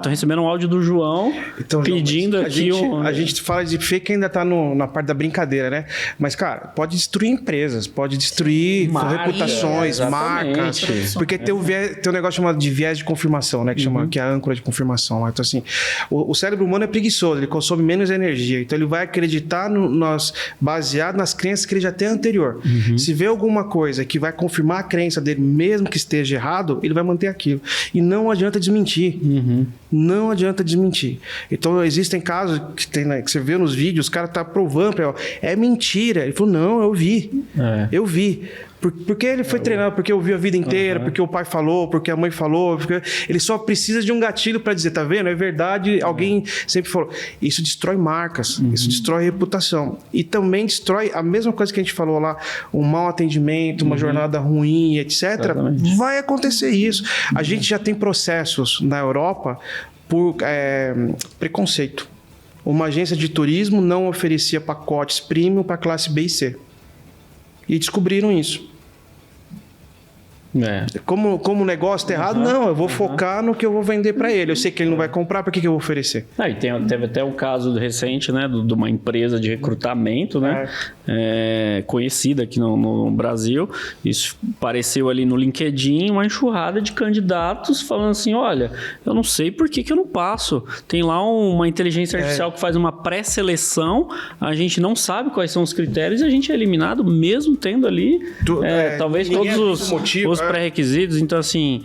recebendo um áudio do João, então, pedindo aqui a gente fala de fake, ainda está na parte da brincadeira, né? Mas, cara, pode destruir empresas, pode destruir reputações, marcas. Porque tem um negócio chamado de viés de confirmação, né? Que é a âncora de confirmação. Então, assim, o cérebro humano é preguiçoso, ele consome menos energia. Então, ele vai acreditar baseado nas crenças que ele já tem anterior. Se vê alguma coisa que vai confirmar a crença dele, mesmo que esteja errado, ele vai manter aquilo. E não adianta desmentir. Não adianta desmentir. Então, existem casos que você vê nos vídeos, os caras estão provando, é mentira. Ele falou, não, eu vi. Eu vi. Porque ele foi treinado, porque ouviu a vida inteira, porque o pai falou, porque a mãe falou, porque ele só precisa de um gatilho para dizer, tá vendo? É verdade, alguém sempre falou. Isso destrói marcas, isso destrói reputação. E também destrói a mesma coisa que a gente falou lá, um mau atendimento, uma jornada ruim, etc. Exatamente. Vai acontecer isso. A gente já tem processos na Europa por preconceito. Uma agência de turismo não oferecia pacotes premium para classe B e C. E descobriram isso. Como o negócio está errado, não, eu vou focar no que eu vou vender para ele. Eu sei que ele não vai comprar, para que eu vou oferecer? E teve até um caso recente, né, de uma empresa de recrutamento, né, conhecida aqui no Brasil. Isso apareceu ali no LinkedIn, uma enxurrada de candidatos falando assim, olha, eu não sei por que eu não passo. Tem lá uma inteligência artificial que faz uma pré-seleção, a gente não sabe quais são os critérios e a gente é eliminado mesmo tendo ali talvez todos os pré-requisitos. Então, assim,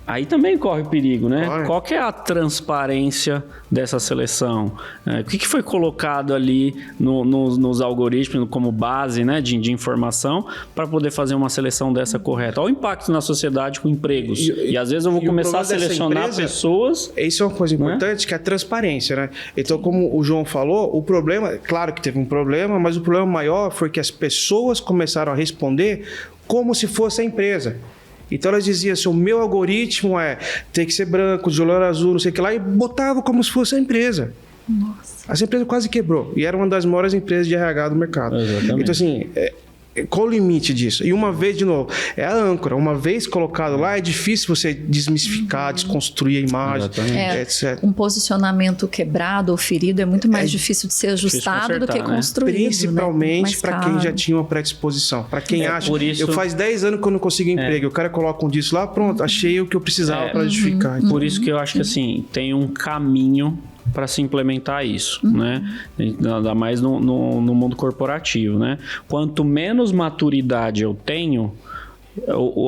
Aí também corre perigo, né? Corre. Qual que é a transparência dessa seleção? O que foi colocado ali nos algoritmos como base, né, de informação para poder fazer uma seleção dessa correta? Olha o impacto na sociedade com empregos. E às vezes eu vou começar a selecionar pessoas... Isso é uma coisa importante, que é a transparência, né? Então, como o João falou, o problema... Claro que teve um problema, mas o problema maior foi que as pessoas começaram a responder como se fosse a empresa. Então elas diziam assim, o meu algoritmo tem que ser branco, de olho azul, não sei o que lá, e botava como se fosse a empresa. Nossa. Essa empresa quase quebrou. E era uma das maiores empresas de RH do mercado. Exatamente. Então assim, qual o limite disso? E uma vez, de novo, é a âncora. Uma vez colocado lá, é difícil você desmistificar, desconstruir a imagem, etc. Um posicionamento quebrado ou ferido é muito mais difícil de ser ajustado do que construído. Principalmente para quem já tinha uma predisposição. Para quem acha, eu faz 10 anos que eu não consigo emprego, o cara coloca um disso lá, pronto, achei o que eu precisava para justificar. Por isso que eu acho que assim, tem um caminho para se implementar isso, né? Ainda mais no mundo corporativo, né? Quanto menos maturidade eu tenho,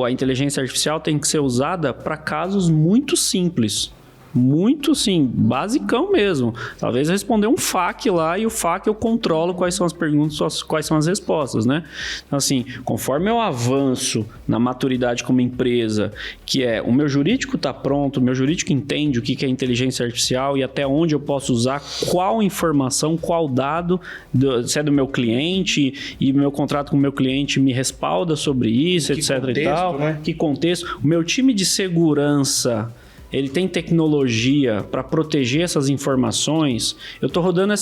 a inteligência artificial tem que ser usada para casos muito simples. Muito, sim, basicão mesmo. Talvez responder um FAQ lá, e o FAQ eu controlo quais são as perguntas, quais são as respostas, né? Então, assim, conforme eu avanço na maturidade como empresa, que o meu jurídico está pronto, o meu jurídico entende o que é inteligência artificial e até onde eu posso usar, qual informação, qual dado, se é do meu cliente, e meu contrato com o meu cliente me respalda sobre isso, etc. Contexto, e tal. né? Que contexto. O meu time de segurança... ele tem tecnologia para proteger essas informações. Eu estou rodando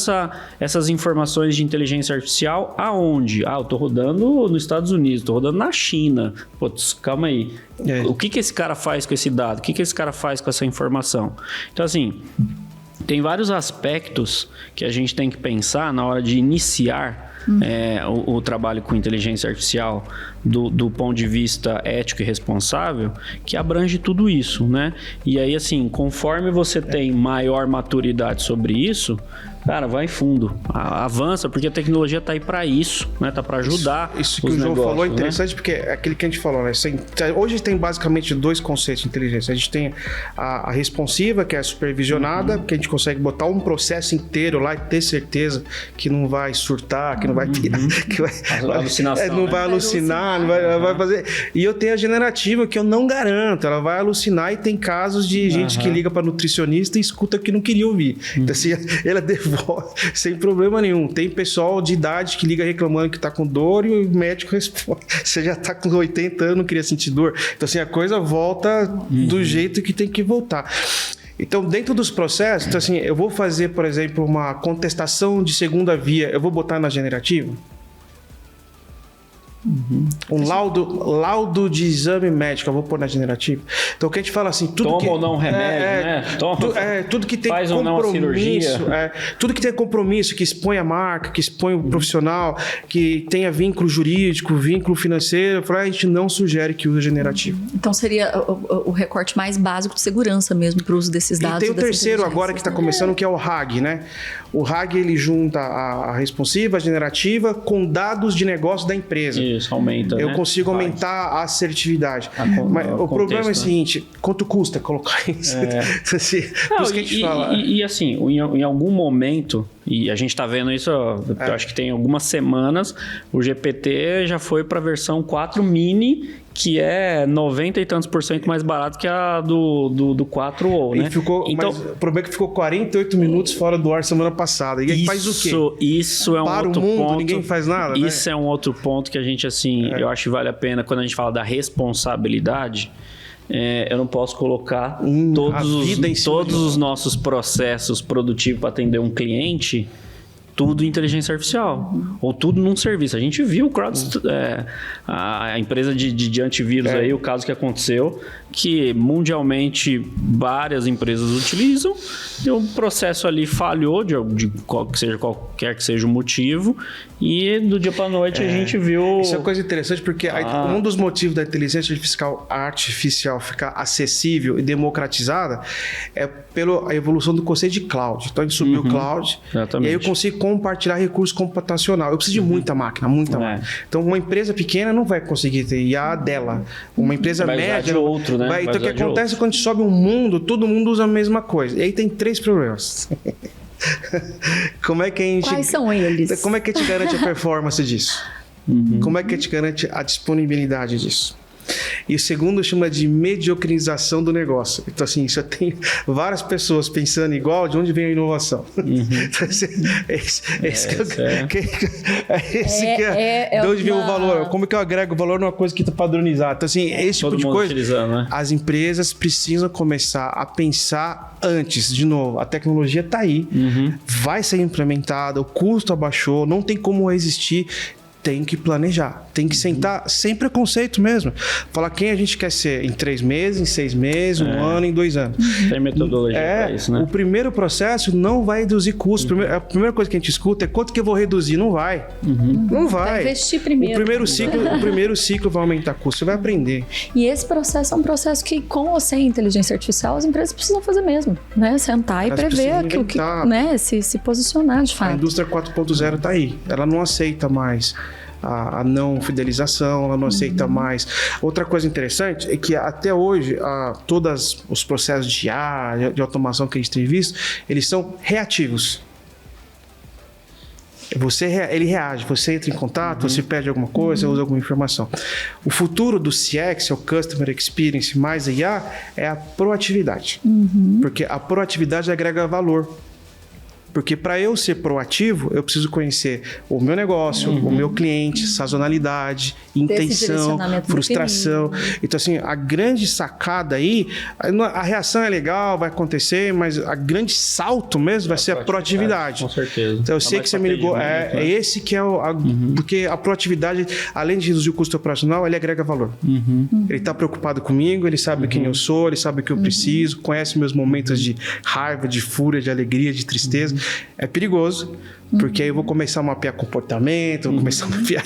essas informações de inteligência artificial aonde? Eu estou rodando nos Estados Unidos, estou rodando na China. Putz, calma aí. O que esse cara faz com esse dado? O que esse cara faz com essa informação? Então, assim, tem vários aspectos que a gente tem que pensar na hora de iniciar o trabalho com inteligência artificial do ponto de vista ético e responsável, que abrange tudo isso, né? E aí, assim, conforme você tem maior maturidade sobre isso, cara, vai fundo, avança, porque a tecnologia está aí para isso, né? Tá para ajudar isso que os o João negócios, falou é interessante, né? porque é aquele que a gente falou, né? Hoje tem basicamente 2 conceitos de inteligência. A gente tem a responsiva, que é a supervisionada, que a gente consegue botar um processo inteiro lá e ter certeza que não vai surtar, que não vai pirar, que vai alucinação, não vai alucinar, não vai fazer. E eu tenho a generativa, que eu não garanto, ela vai alucinar, e tem casos de gente que liga para nutricionista e escuta que não queria ouvir. Então, assim, ela devolve sem problema nenhum. Tem pessoal de idade que liga reclamando que tá com dor, e o médico responde: você já tá com 80 anos, não queria sentir dor. Então, assim, a coisa volta do jeito que tem que voltar. Então, dentro dos processos, então, assim, eu vou fazer, por exemplo, uma contestação de segunda via, eu vou botar na generativa? Um laudo de exame médico, eu vou pôr na generativa. Então, o que a gente fala assim, tudo toma que... ou não remédio, né? Tudo que tem faz ou não a cirurgia. Tudo que tem compromisso, que expõe a marca, que expõe o profissional, que tenha vínculo jurídico, vínculo financeiro, a gente não sugere que use generativo. Então, seria o recorte mais básico de segurança mesmo para o uso desses dados. E tem o terceiro agora que está começando, que é o RAG, né? O RAG, ele junta a responsiva, a generativa, com dados de negócio da empresa. Isso, aumenta, eu né? consigo aumentar a assertividade. Mas o problema é o seguinte, quanto custa colocar isso? Assim, não, por isso que a gente fala. E assim, em algum momento, e a gente está vendo isso, eu acho que tem algumas semanas, o GPT já foi para a versão 4 mini, que é 90 e tantos % mais barato que a do 4O, né? Então, mas o problema é que ficou 48 minutos fora do ar semana passada. E aí faz o quê? Isso é um para outro o mundo, ponto. Ninguém faz nada, isso, né? É um outro ponto que a gente, assim, eu acho que vale a pena quando a gente fala da responsabilidade. Eu não posso colocar todos os nossos processos produtivos para atender um cliente, tudo em inteligência artificial, ou tudo num serviço. A gente viu a empresa de antivírus aí, o caso que aconteceu, que mundialmente várias empresas utilizam, e o processo ali falhou, de qualquer que seja o motivo, e do dia para a noite a gente viu... Isso é uma coisa interessante, porque um dos motivos da inteligência artificial ficar acessível e democratizada é pela evolução do conceito de cloud. Então a gente subiu o cloud, exatamente. E aí eu consigo compartilhar recurso computacional. Eu preciso de muita máquina, muita máquina. Então uma empresa pequena não vai conseguir ter IA dela. Uma empresa média... de outro, né? né? Então o que acontece quando a gente sobe um mundo, todo mundo usa a mesma coisa. E aí tem 3 problemas. Como é que a gente... Quais são eles? Como é que a gente garante a performance disso? Como é que a gente garante a disponibilidade disso? E o segundo chama de mediocrização do negócio. Então, assim, se eu tenho várias pessoas pensando igual, de onde vem a inovação? Então, de onde vem o valor? Como que eu agrego valor numa coisa que está padronizada? Então, assim, esse tipo de coisa, né? As empresas precisam começar a pensar antes. De novo, a tecnologia está aí, vai ser implementada, o custo abaixou, não tem como resistir. Tem que planejar, tem que sentar sem preconceito mesmo. Falar quem a gente quer ser em 3 meses, em 6 meses, 1 ano, em 2 anos. Tem metodologia para isso, né? O primeiro processo não vai reduzir custos. A primeira coisa que a gente escuta é quanto que eu vou reduzir. Não vai. Não vai. Vai investir primeiro. O primeiro ciclo vai aumentar custo. Você vai aprender. E esse processo é um processo que, com ou sem inteligência artificial, as empresas precisam fazer mesmo, né? Sentar e prever aquilo que, né? Se posicionar de fato. A indústria 4.0 está aí. Ela não aceita mais a não fidelização, ela não aceita mais. Outra coisa interessante é que até hoje todos os processos de IA, de automação que a gente tem visto, eles são reativos. Ele reage, você entra em contato, você pede alguma coisa, usa alguma informação. O futuro do CX, o Customer Experience mais a IA, é a proatividade. Porque a proatividade agrega valor. Porque para eu ser proativo, eu preciso conhecer o meu negócio, o meu cliente, sazonalidade, intenção, frustração. Então, assim, a grande sacada aí, a reação é legal, vai acontecer, mas a grande salto mesmo vai ser a proatividade. Com certeza. Então, eu sei que você me ligou. É esse que é porque a proatividade, além de reduzir o custo operacional, ele agrega valor. Ele está preocupado comigo, ele sabe quem eu sou, ele sabe o que eu preciso, conhece meus momentos de raiva, de fúria, de alegria, de tristeza. É perigoso, porque aí eu vou começar a mapear comportamento, vou começar a mapear...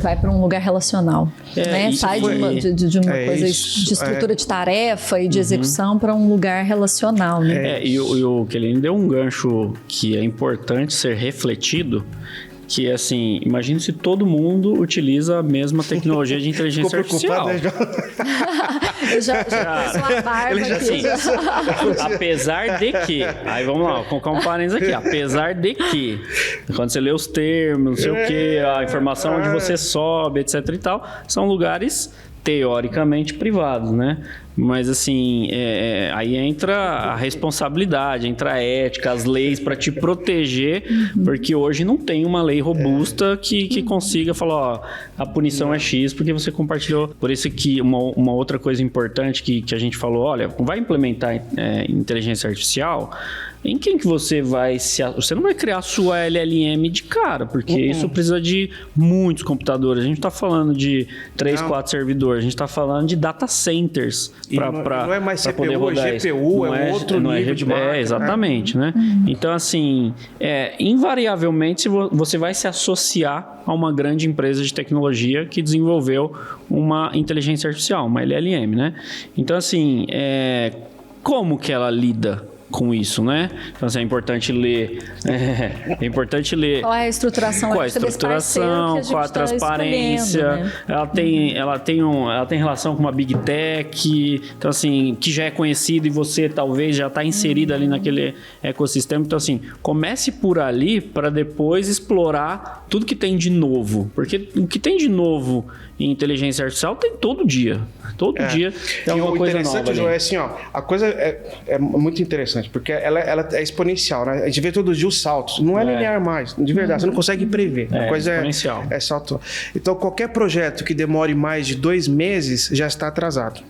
Vai para um lugar relacional, né? Sai de uma coisa de estrutura de tarefa e de execução para um lugar relacional, né? E o Quelini deu um gancho que é importante ser refletido, que é assim, imagine se todo mundo utiliza a mesma tecnologia de inteligência artificial. Eu já sou a barba assim, apesar de que, aí vamos lá, vou colocar um parênteses aqui, apesar de que, quando você lê os termos, não sei o que, a informação onde você sobe, etc e tal, são lugares teoricamente privados, né? Mas assim, aí entra a responsabilidade, entra a ética, as leis para te proteger, porque hoje não tem uma lei robusta que consiga falar, ó, a punição é X porque você compartilhou. Por isso que uma outra coisa importante que a gente falou, olha, vai implementar inteligência artificial, em quem que você vai Você não vai criar a sua LLM de cara, porque isso precisa de muitos computadores. A gente está falando de 3, 4 servidores, a gente está falando de data centers para não é mais CPU, poder rodar é GPU, é outro nível de máquina. Exatamente, né? Então, assim, invariavelmente você vai se associar a uma grande empresa de tecnologia que desenvolveu uma inteligência artificial, uma LLM, né? Então, assim, como que ela lida com isso, né? Então, assim, é importante ler. Qual é a estruturação? Qual é a estruturação? Qual a transparência? Né? Ela tem relação com uma Big Tech, então, assim, que já é conhecido e você talvez já está inserido ali naquele ecossistema. Então, assim, comece por ali para depois explorar tudo que tem de novo. Porque o que tem de novo em inteligência artificial tem todo dia. Todo dia tem alguma coisa nova. O interessante, João, é assim, ó, a coisa é muito interessante, porque ela é exponencial, né? A gente vê todo dia os saltos. Não é linear mais, de verdade. Você não consegue prever. A coisa exponencial. É salto. Então, qualquer projeto que demore mais de 2 meses já está atrasado.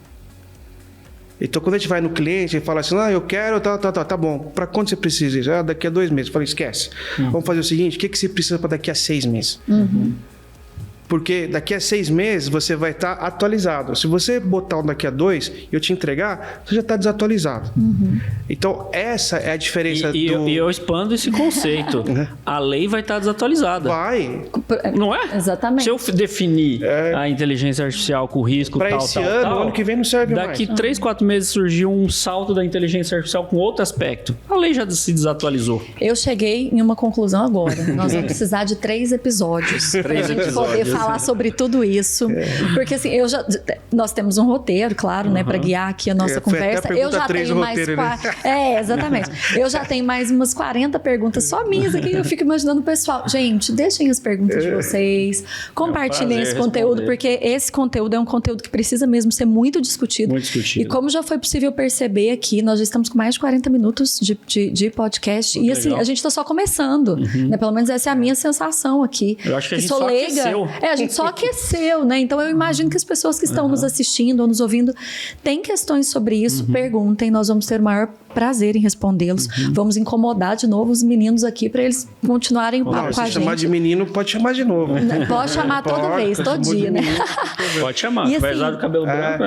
Então, quando a gente vai no cliente e fala assim, eu quero, tá bom. Para quando você precisa isso? Daqui a 2 meses. Eu falei, esquece. Vamos fazer o seguinte, o que você precisa para daqui a 6 meses? Porque daqui a 6 meses você vai estar atualizado. Se você botar daqui a 2 e eu te entregar, você já está desatualizado. Então, essa é a diferença e eu expando esse conceito. A lei vai estar desatualizada. Vai. Não é? Exatamente. Se eu definir a inteligência artificial com risco, pra esse ano que vem não serve mais. Daqui 3, 4 meses surgiu um salto da inteligência artificial com outro aspecto. A lei já se desatualizou. Eu cheguei em uma conclusão agora. Nós vamos precisar de 3 episódios. 3 episódios. falar sobre tudo isso. Porque assim, nós temos um roteiro, claro, né, para guiar aqui a nossa conversa. Eu já tenho mais exatamente. Eu já tenho mais umas 40 perguntas só minhas aqui. Eu fico imaginando o pessoal. Gente, deixem as perguntas de vocês, compartilhem esse conteúdo, porque esse conteúdo é um conteúdo que precisa mesmo ser muito discutido. Muito discutido. E como já foi possível perceber aqui, nós já estamos com mais de 40 minutos de podcast. Muito assim, legal. A gente está só começando. Né? Pelo menos essa é a minha sensação aqui. Eu acho que a gente só aqueceu. A gente só aqueceu, né? Então eu imagino que as pessoas que estão nos assistindo ou nos ouvindo têm questões sobre isso, perguntem, nós vamos ter o maior prazer em respondê-los. Vamos incomodar de novo os meninos aqui para eles continuarem o papo com a gente. Se chamar de menino, pode chamar de novo. Pode chamar toda vez, todo dia, né? Pode chamar, assim, apesar do cabelo branco.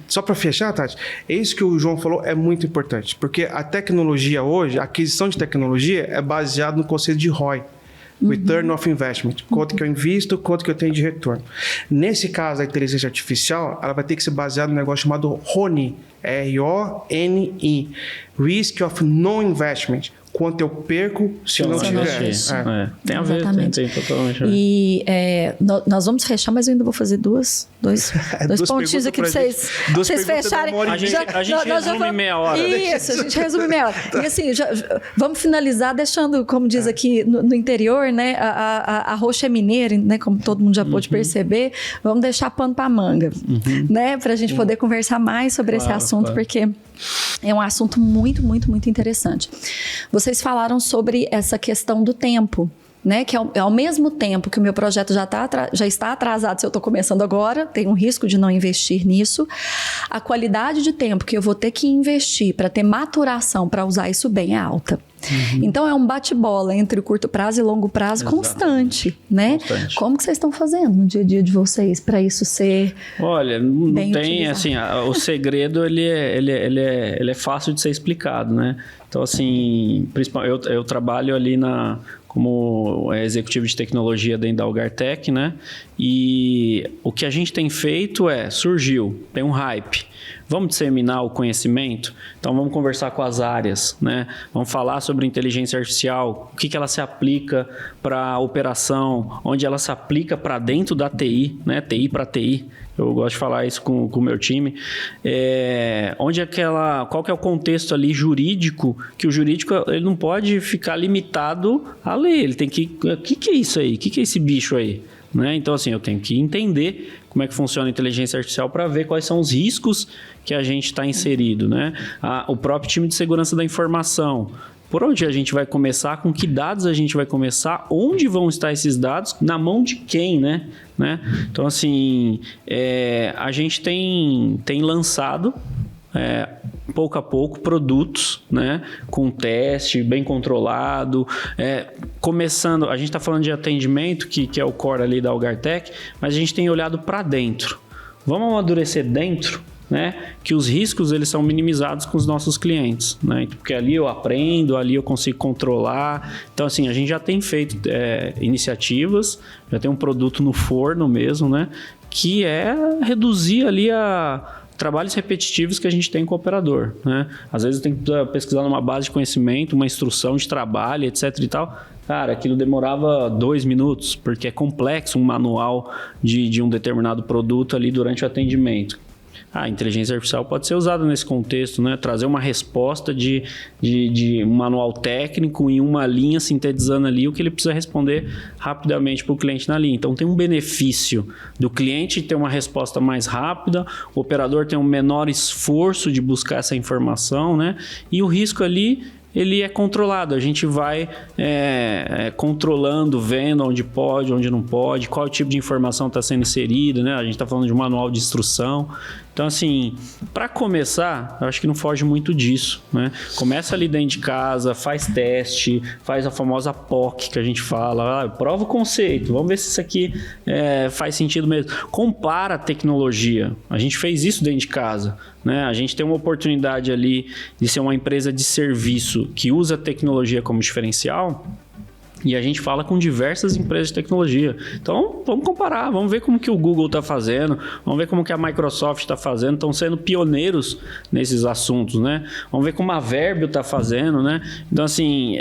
Só para fechar, Tati, é isso que o João falou, é muito importante, porque a tecnologia hoje, a aquisição de tecnologia é baseada no conceito de ROI. Return of Investment. Quanto que eu invisto, quanto que eu tenho de retorno. Nesse caso, a inteligência artificial, ela vai ter que ser baseada num negócio chamado RONI. R-O-N-I. Risk of Non-Investment. Quanto eu perco se não tiver. Tem a ver, tem totalmente a ver. E nós vamos fechar, mas eu ainda vou fazer dois pontinhos aqui para vocês fecharem. A gente resume em meia hora. Isso, a gente resume em meia hora. E assim, vamos finalizar deixando, como diz aqui no interior, né, a roxa é mineira, né, como todo mundo já pôde perceber, vamos deixar pano para manga, né, para a gente poder conversar mais sobre esse assunto, porque é um assunto muito, muito, muito interessante. Vocês falaram sobre essa questão do tempo, né? Que ao mesmo tempo que o meu projeto já está atrasado, se eu estou começando agora, tem um risco de não investir nisso. A qualidade de tempo que eu vou ter que investir para ter maturação, para usar isso bem, é alta. Então é um bate-bola entre o curto prazo e longo prazo constante, né? Constante. Como que vocês estão fazendo no dia a dia de vocês para isso ser? Olha, não tem assim, o segredo ele é fácil de ser explicado, né? Então assim, principalmente eu trabalho ali como executivo de tecnologia dentro da Algartec, né? E o que a gente tem feito tem um hype. Vamos disseminar o conhecimento? Então, vamos conversar com as áreas, né? Vamos falar sobre inteligência artificial, o que ela se aplica para a operação, onde ela se aplica para dentro da TI, né? TI para TI. Eu gosto de falar isso com o meu time. Qual que é o contexto ali jurídico, que o jurídico ele não pode ficar limitado à lei. Ele tem que... O que é isso aí? O que é esse bicho aí? Né? Então, assim, eu tenho que entender como é que funciona a inteligência artificial para ver quais são os riscos que a gente está inserido, né? O próprio time de segurança da informação. Por onde a gente vai começar? Com que dados a gente vai começar? Onde vão estar esses dados? Na mão de quem, né? Então, assim, a gente tem lançado... pouco a pouco, produtos, né, com teste bem controlado, começando, a gente está falando de atendimento, que é o core ali da Algartec, mas a gente tem olhado para dentro. Vamos amadurecer dentro, né, que os riscos eles são minimizados com os nossos clientes, né, porque ali eu aprendo, ali eu consigo controlar. Então, assim, a gente já tem feito iniciativas, já tem um produto no forno mesmo, né, que é reduzir ali trabalhos repetitivos que a gente tem com o operador, né? Às vezes eu tenho que pesquisar numa base de conhecimento, uma instrução de trabalho, etc e tal. Cara, aquilo demorava 2 minutos, porque é complexo um manual de um determinado produto ali durante o atendimento. A inteligência artificial pode ser usada nesse contexto, né? Trazer uma resposta de um manual técnico em uma linha, sintetizando ali o que ele precisa responder rapidamente para o cliente na linha. Então, tem um benefício do cliente ter uma resposta mais rápida, o operador tem um menor esforço de buscar essa informação, né? E o risco ali... ele é controlado, a gente vai controlando, vendo onde pode, onde não pode, qual tipo de informação está sendo inserida, né? A gente está falando de um manual de instrução. Então, assim, para começar, eu acho que não foge muito disso, né? Começa ali dentro de casa, faz teste, faz a famosa POC que a gente fala, prova o conceito, vamos ver se isso aqui faz sentido mesmo. Compara a tecnologia, a gente fez isso dentro de casa, né? A gente tem uma oportunidade ali de ser uma empresa de serviço que usa a tecnologia como diferencial. E a gente fala com diversas empresas de tecnologia. Então, vamos comparar, vamos ver como que o Google está fazendo, vamos ver como que a Microsoft está fazendo, estão sendo pioneiros nesses assuntos, né? Vamos ver como a Verbio está fazendo, né? Então, assim,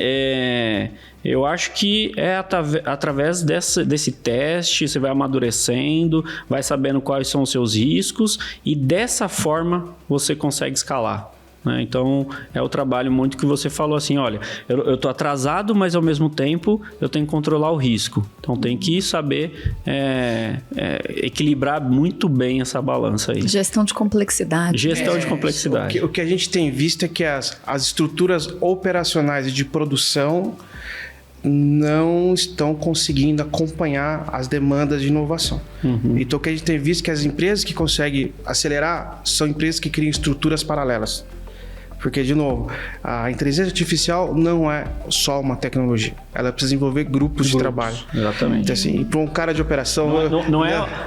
eu acho que através desse teste, você vai amadurecendo, vai sabendo quais são os seus riscos e dessa forma você consegue escalar. Então, é o trabalho muito que você falou assim, olha, eu estou atrasado, mas ao mesmo tempo eu tenho que controlar o risco. Então, tem que saber equilibrar muito bem essa balança aí. Gestão de complexidade. Gestão de complexidade. O que a gente tem visto é que as estruturas operacionais e de produção não estão conseguindo acompanhar as demandas de inovação. Então, o que a gente tem visto é que as empresas que conseguem acelerar são empresas que criam estruturas paralelas. Porque, de novo, a inteligência artificial não é só uma tecnologia. Ela precisa envolver grupos de trabalho. Exatamente. Então, assim, para um cara de operação...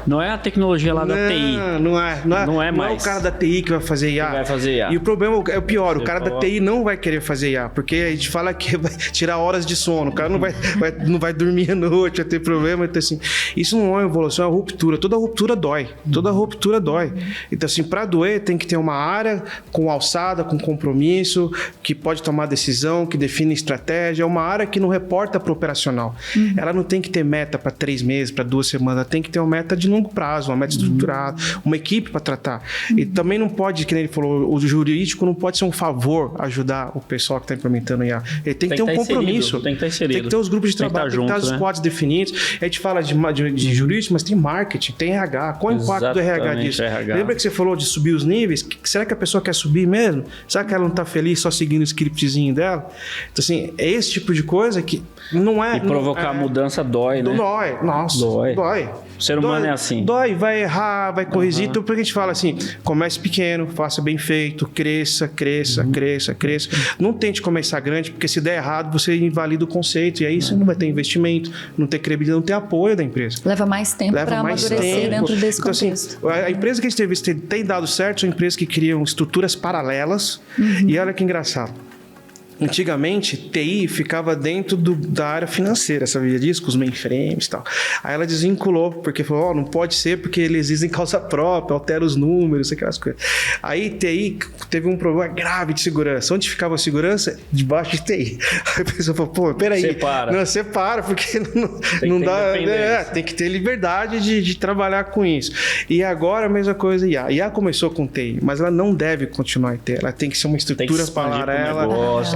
Não é a tecnologia lá da TI. Não é mais. o cara da TI que vai fazer IA. Que vai fazer IA. E o problema é o pior. O cara da TI não vai querer fazer IA. Porque a gente fala que vai tirar horas de sono. O cara não vai dormir à noite, vai ter problema. Então, assim, isso não é uma evolução, é uma ruptura. Toda ruptura dói. Toda ruptura dói. Então, assim, para doer, tem que ter uma área com alçada, com compromisso, que pode tomar decisão, que define estratégia. É uma área que não reporta para o operacional. Ela não tem que ter meta para 3 meses, para 2 semanas. Ela tem que ter uma meta de longo prazo, uma meta estruturada, uma equipe para tratar. E também não pode, que nem ele falou, o jurídico não pode ser um favor ajudar o pessoal que está implementando IA. Ele tem que ter um compromisso. Tem que estar inserido. Tem que ter os grupos de trabalho, tem que estar os squads definidos. A gente fala de jurídico, mas tem marketing, tem RH. Qual é o impacto do RH disso? Lembra que você falou de subir os níveis? Será que a pessoa quer subir mesmo? Será que ela não está feliz só seguindo o scriptzinho dela? Então, assim, é esse tipo de coisa que não é... E provocar mudança dói, né? Dói. Nossa, dói. O ser humano é assim. Dói, vai errar, vai corrigir. Então, por que a gente fala assim, comece pequeno, faça bem feito, cresça. Não tente começar grande, porque se der errado, você invalida o conceito. E aí você não vai ter investimento, não ter credibilidade, não ter apoio da empresa. Leva mais tempo para amadurecer dentro desse contexto. Então, assim, a empresa que a gente tem visto tem dado certo são empresas que criam estruturas paralelas. E olha que engraçado. Antigamente, TI ficava dentro da área financeira, sabia disso? Com os mainframes e tal. Aí ela desvinculou, porque falou, não pode ser porque eles existem em causa própria, altera os números, aquelas coisas. Aí TI teve um problema grave de segurança. Onde ficava a segurança? Debaixo de TI. Aí a pessoa falou, peraí. Separa, porque não dá... tem que ter liberdade de trabalhar com isso. E agora a mesma coisa, IA. IA começou com TI, mas ela não deve continuar em TI. Ela tem que ser uma estrutura paralela.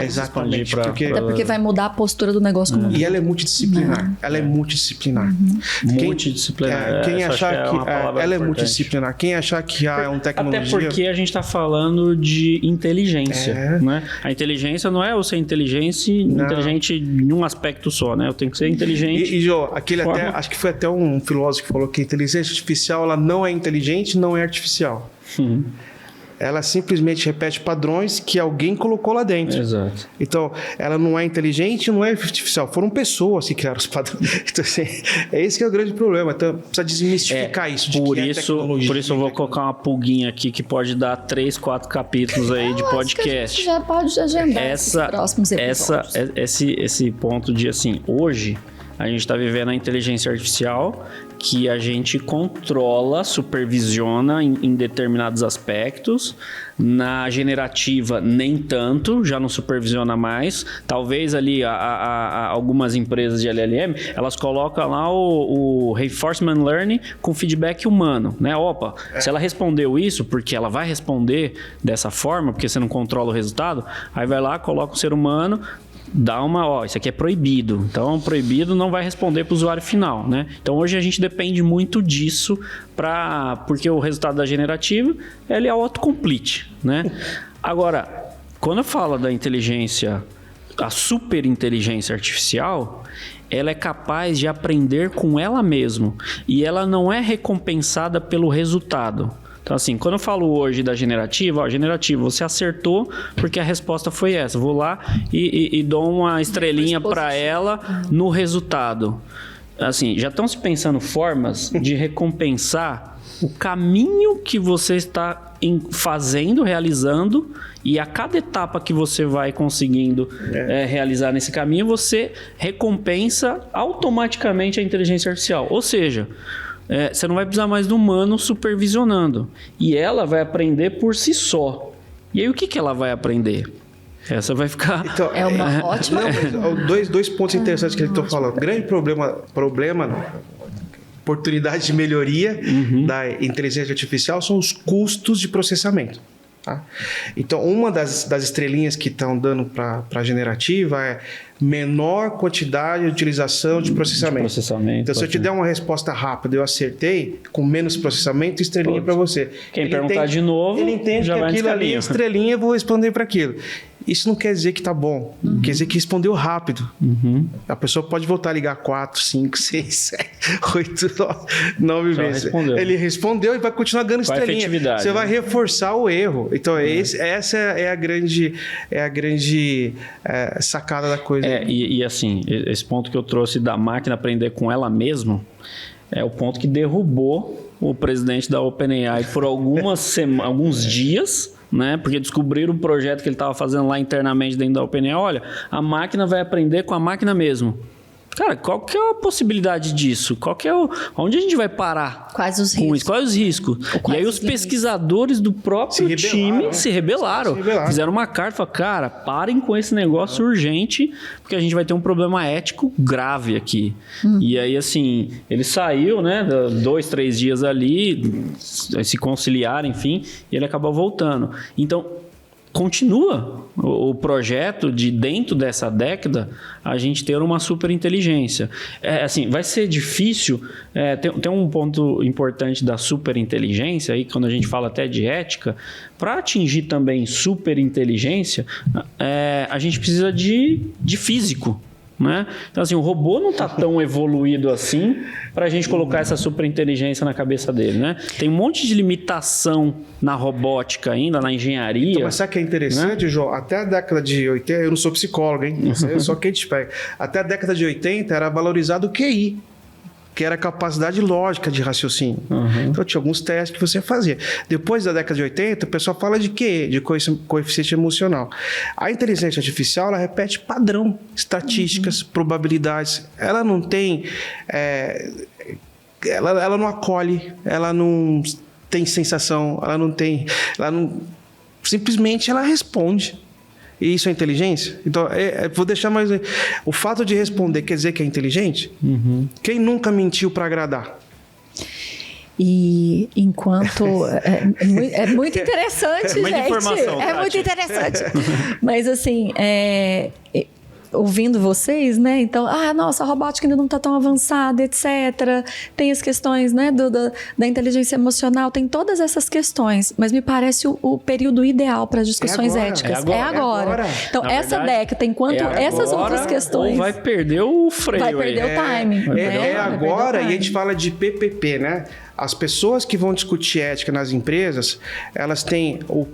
Exatamente. Até porque vai mudar a postura do negócio como E ela é multidisciplinar. Ela é multidisciplinar. Multidisciplinar. Quem achar que ela é multidisciplinar. Quem achar que é uma tecnologia... Até porque a gente está falando de inteligência. Né? A inteligência não é eu ser inteligente em um aspecto só, né? Eu tenho que ser inteligente. E Jô, acho que foi até um filósofo que falou que a inteligência artificial ela não é inteligente, não é artificial. Ela simplesmente repete padrões que alguém colocou lá dentro. Exato. Então, ela não é inteligente, não é artificial. Foram pessoas que criaram os padrões. Então, assim, esse que é o grande problema. Então, precisa desmistificar isso. Por isso eu vou colocar uma pulguinha aqui que pode dar 3, 4 capítulos aí de podcast. Já pode agendar esses próximos episódios. Esse ponto de, assim, hoje a gente está vivendo a inteligência artificial que a gente controla, supervisiona em determinados aspectos. Na generativa, nem tanto, já não supervisiona mais. Talvez ali algumas empresas de LLM, elas colocam lá o Reinforcement Learning com feedback humano, né? Se ela respondeu isso, porque ela vai responder dessa forma, porque você não controla o resultado, aí vai lá, coloca o ser humano, dá isso aqui é proibido. Então, proibido não vai responder para o usuário final, né? Então, hoje a gente depende muito disso porque o resultado da generativa, ele é autocomplete, né? Agora, quando eu falo da inteligência, a superinteligência artificial, ela é capaz de aprender com ela mesma e ela não é recompensada pelo resultado. Então, assim, quando eu falo hoje da generativa, generativa, você acertou porque a resposta foi essa. Vou lá e dou uma estrelinha para ela no resultado. assim, já estão se pensando formas de recompensar o caminho que você está fazendo, realizando, e a cada etapa que você vai conseguindo realizar nesse caminho, você recompensa automaticamente a inteligência artificial. Ou seja, você não vai precisar mais do humano supervisionando. E ela vai aprender por si só. E aí, o que ela vai aprender? Essa vai ficar... Então, é uma ótima... Dois pontos interessantes que ele está falando. Grande problema, oportunidade de melhoria da inteligência artificial são os custos de processamento. Tá? Então, uma das estrelinhas que estão dando para a generativa é menor quantidade de utilização de processamento. Então, se eu te der uma resposta rápida e eu acertei, com menos processamento, estrelinha para você. Quem perguntar de novo, ele entende já que vai aquilo ali é estrelinha, eu vou responder para aquilo. Isso não quer dizer que tá bom. Quer dizer que respondeu rápido. A pessoa pode voltar a ligar 4, 5, 6, 7, 8, 9 vezes. Ele respondeu e vai continuar ganhando estrelinha. Você vai reforçar o erro. Então, essa é a grande sacada da coisa. E assim, esse ponto que eu trouxe da máquina aprender com ela mesma é o ponto que derrubou o presidente da OpenAI por alguns dias, né? Porque descobriram o projeto que ele estava fazendo lá internamente dentro da OpenAI. Olha, a máquina vai aprender com a máquina mesmo. Cara, qual que é a possibilidade disso? Onde a gente vai parar? Quais os riscos? Quais os riscos? E aí os pesquisadores do próprio time se rebelaram. Fizeram uma carta e falaram, cara, parem com esse negócio urgente, porque a gente vai ter um problema ético grave aqui. E aí, assim, ele saiu, né, 2, 3 dias ali, se conciliaram, enfim, e ele acabou voltando. Então, continua o projeto de, dentro dessa década, a gente ter uma superinteligência. Assim, vai ser difícil. Tem um ponto importante da superinteligência, aí, quando a gente fala até de ética, para atingir também superinteligência, a gente precisa de físico. Né? Então, assim, o robô não está tão evoluído assim para a gente colocar essa superinteligência na cabeça dele, né? Tem um monte de limitação na robótica ainda, na engenharia. Então, mas sabe o que é interessante, né? João? Até a década de 80, eu não sou psicólogo, hein? Eu sou quem te pega. Até a década de 80 era valorizado o QI, que era a capacidade lógica de raciocínio. Então, tinha alguns testes que você fazia. Depois da década de 80, o pessoal fala de QE, de coeficiente emocional. A inteligência artificial, ela repete padrão, estatísticas, probabilidades. Ela não tem... Ela não acolhe, ela não tem sensação, ela não... Simplesmente ela responde. E isso é inteligência? Então, vou deixar mais... O fato de responder quer dizer que é inteligente? Quem nunca mentiu para agradar? E enquanto... É muito interessante, gente. Muita informação, Tati. Muito interessante. Mas, assim... ouvindo vocês, né? Então, nossa, a robótica ainda não está tão avançada, etc. Tem as questões, né, da inteligência emocional, tem todas essas questões, mas me parece o período ideal para discussões éticas. É agora. Então, na essa década, enquanto essas outras questões... Ou vai perder o freio. Vai perder o timing. Agora, e a gente fala de PPP, né? As pessoas que vão discutir ética nas empresas, elas têm o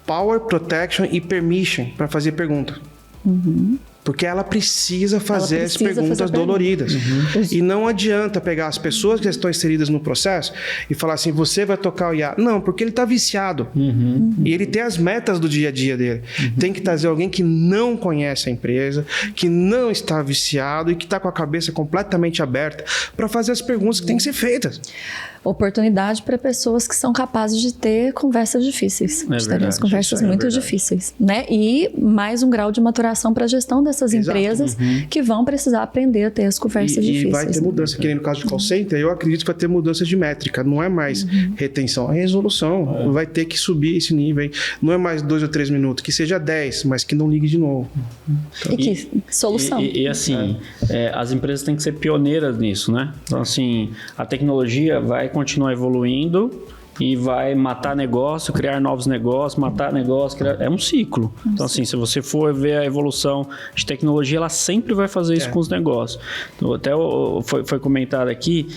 Power, Protection e Permission para fazer pergunta. Porque ela precisa fazer as perguntas doloridas. E não adianta pegar as pessoas que estão inseridas no processo e falar assim, você vai tocar o IA. Não, porque ele está viciado. E ele tem as metas do dia a dia dele. Tem que trazer alguém que não conhece a empresa, que não está viciado e que está com a cabeça completamente aberta para fazer as perguntas que têm que ser feitas. Oportunidade para pessoas que são capazes de ter conversas difíceis. De ter as conversas muito difíceis. Né? E mais um grau de maturação para a gestão dessas empresas que vão precisar aprender a ter as conversas difíceis. E vai ter mudança. Que nem no caso de call center, eu acredito que vai ter mudança de métrica. Não é mais retenção, é resolução. Vai ter que subir esse nível. Hein? Não é mais 2 ou 3 minutos. Que seja 10, mas que não ligue de novo. Então, que solução. E assim, as empresas têm que ser pioneiras nisso, né? Então, assim, a tecnologia vai continuar evoluindo e vai matar negócio, criar novos negócios, matar negócio, é um ciclo. Então, assim, se você for ver a evolução de tecnologia, ela sempre vai fazer isso com os negócios. Então, até foi comentado aqui,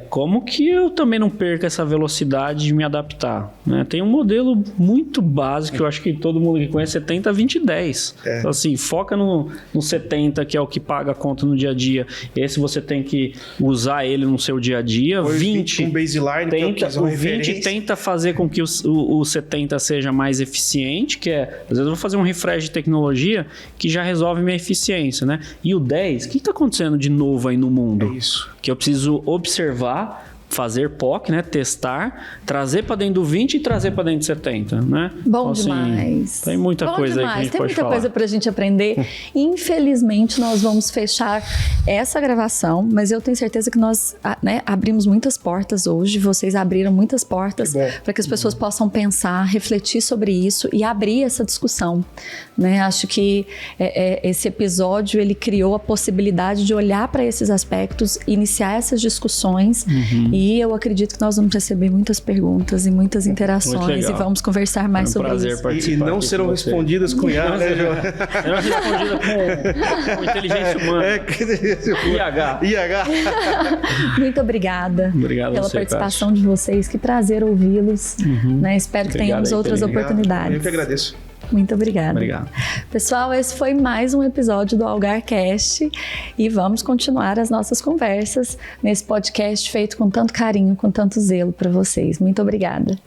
como que eu também não perco essa velocidade de me adaptar, né? Tem um modelo muito básico, que eu acho que todo mundo que conhece, 70, 20, 10. Então, assim, foca no 70, que é o que paga a conta no dia a dia. Esse você tem que usar ele no seu dia a dia. 20, um baseline, o 20 tenta fazer com que o 70 seja mais eficiente, que às vezes eu vou fazer um refresh de tecnologia que já resolve minha eficiência, né? E o 10, o que está acontecendo de novo aí no mundo? É isso. Que eu preciso observar, fazer POC, né? Testar, trazer para dentro do 20 e trazer para dentro do 70, né? Bom, então, demais. Assim, tem muita coisa aí que a gente pode falar. Tem muita coisa para a gente aprender. Infelizmente, nós vamos fechar essa gravação, mas eu tenho certeza que nós, né, abrimos muitas portas hoje. Vocês abriram muitas portas para que as pessoas possam pensar, refletir sobre isso e abrir essa discussão, né? Acho que esse episódio ele criou a possibilidade de olhar para esses aspectos, iniciar essas discussões. E eu acredito que nós vamos receber muitas perguntas e muitas interações e vamos conversar mais sobre isso. E não serão respondidas com IA, né, João? Serão respondidas com inteligência humana. IH. Muito obrigada pela participação de vocês. Que prazer ouvi-los. Né? Espero que tenhamos outras oportunidades. Eu que agradeço. Muito obrigada. Obrigado. Pessoal, esse foi mais um episódio do AlgarCast e vamos continuar as nossas conversas nesse podcast feito com tanto carinho, com tanto zelo para vocês. Muito obrigada.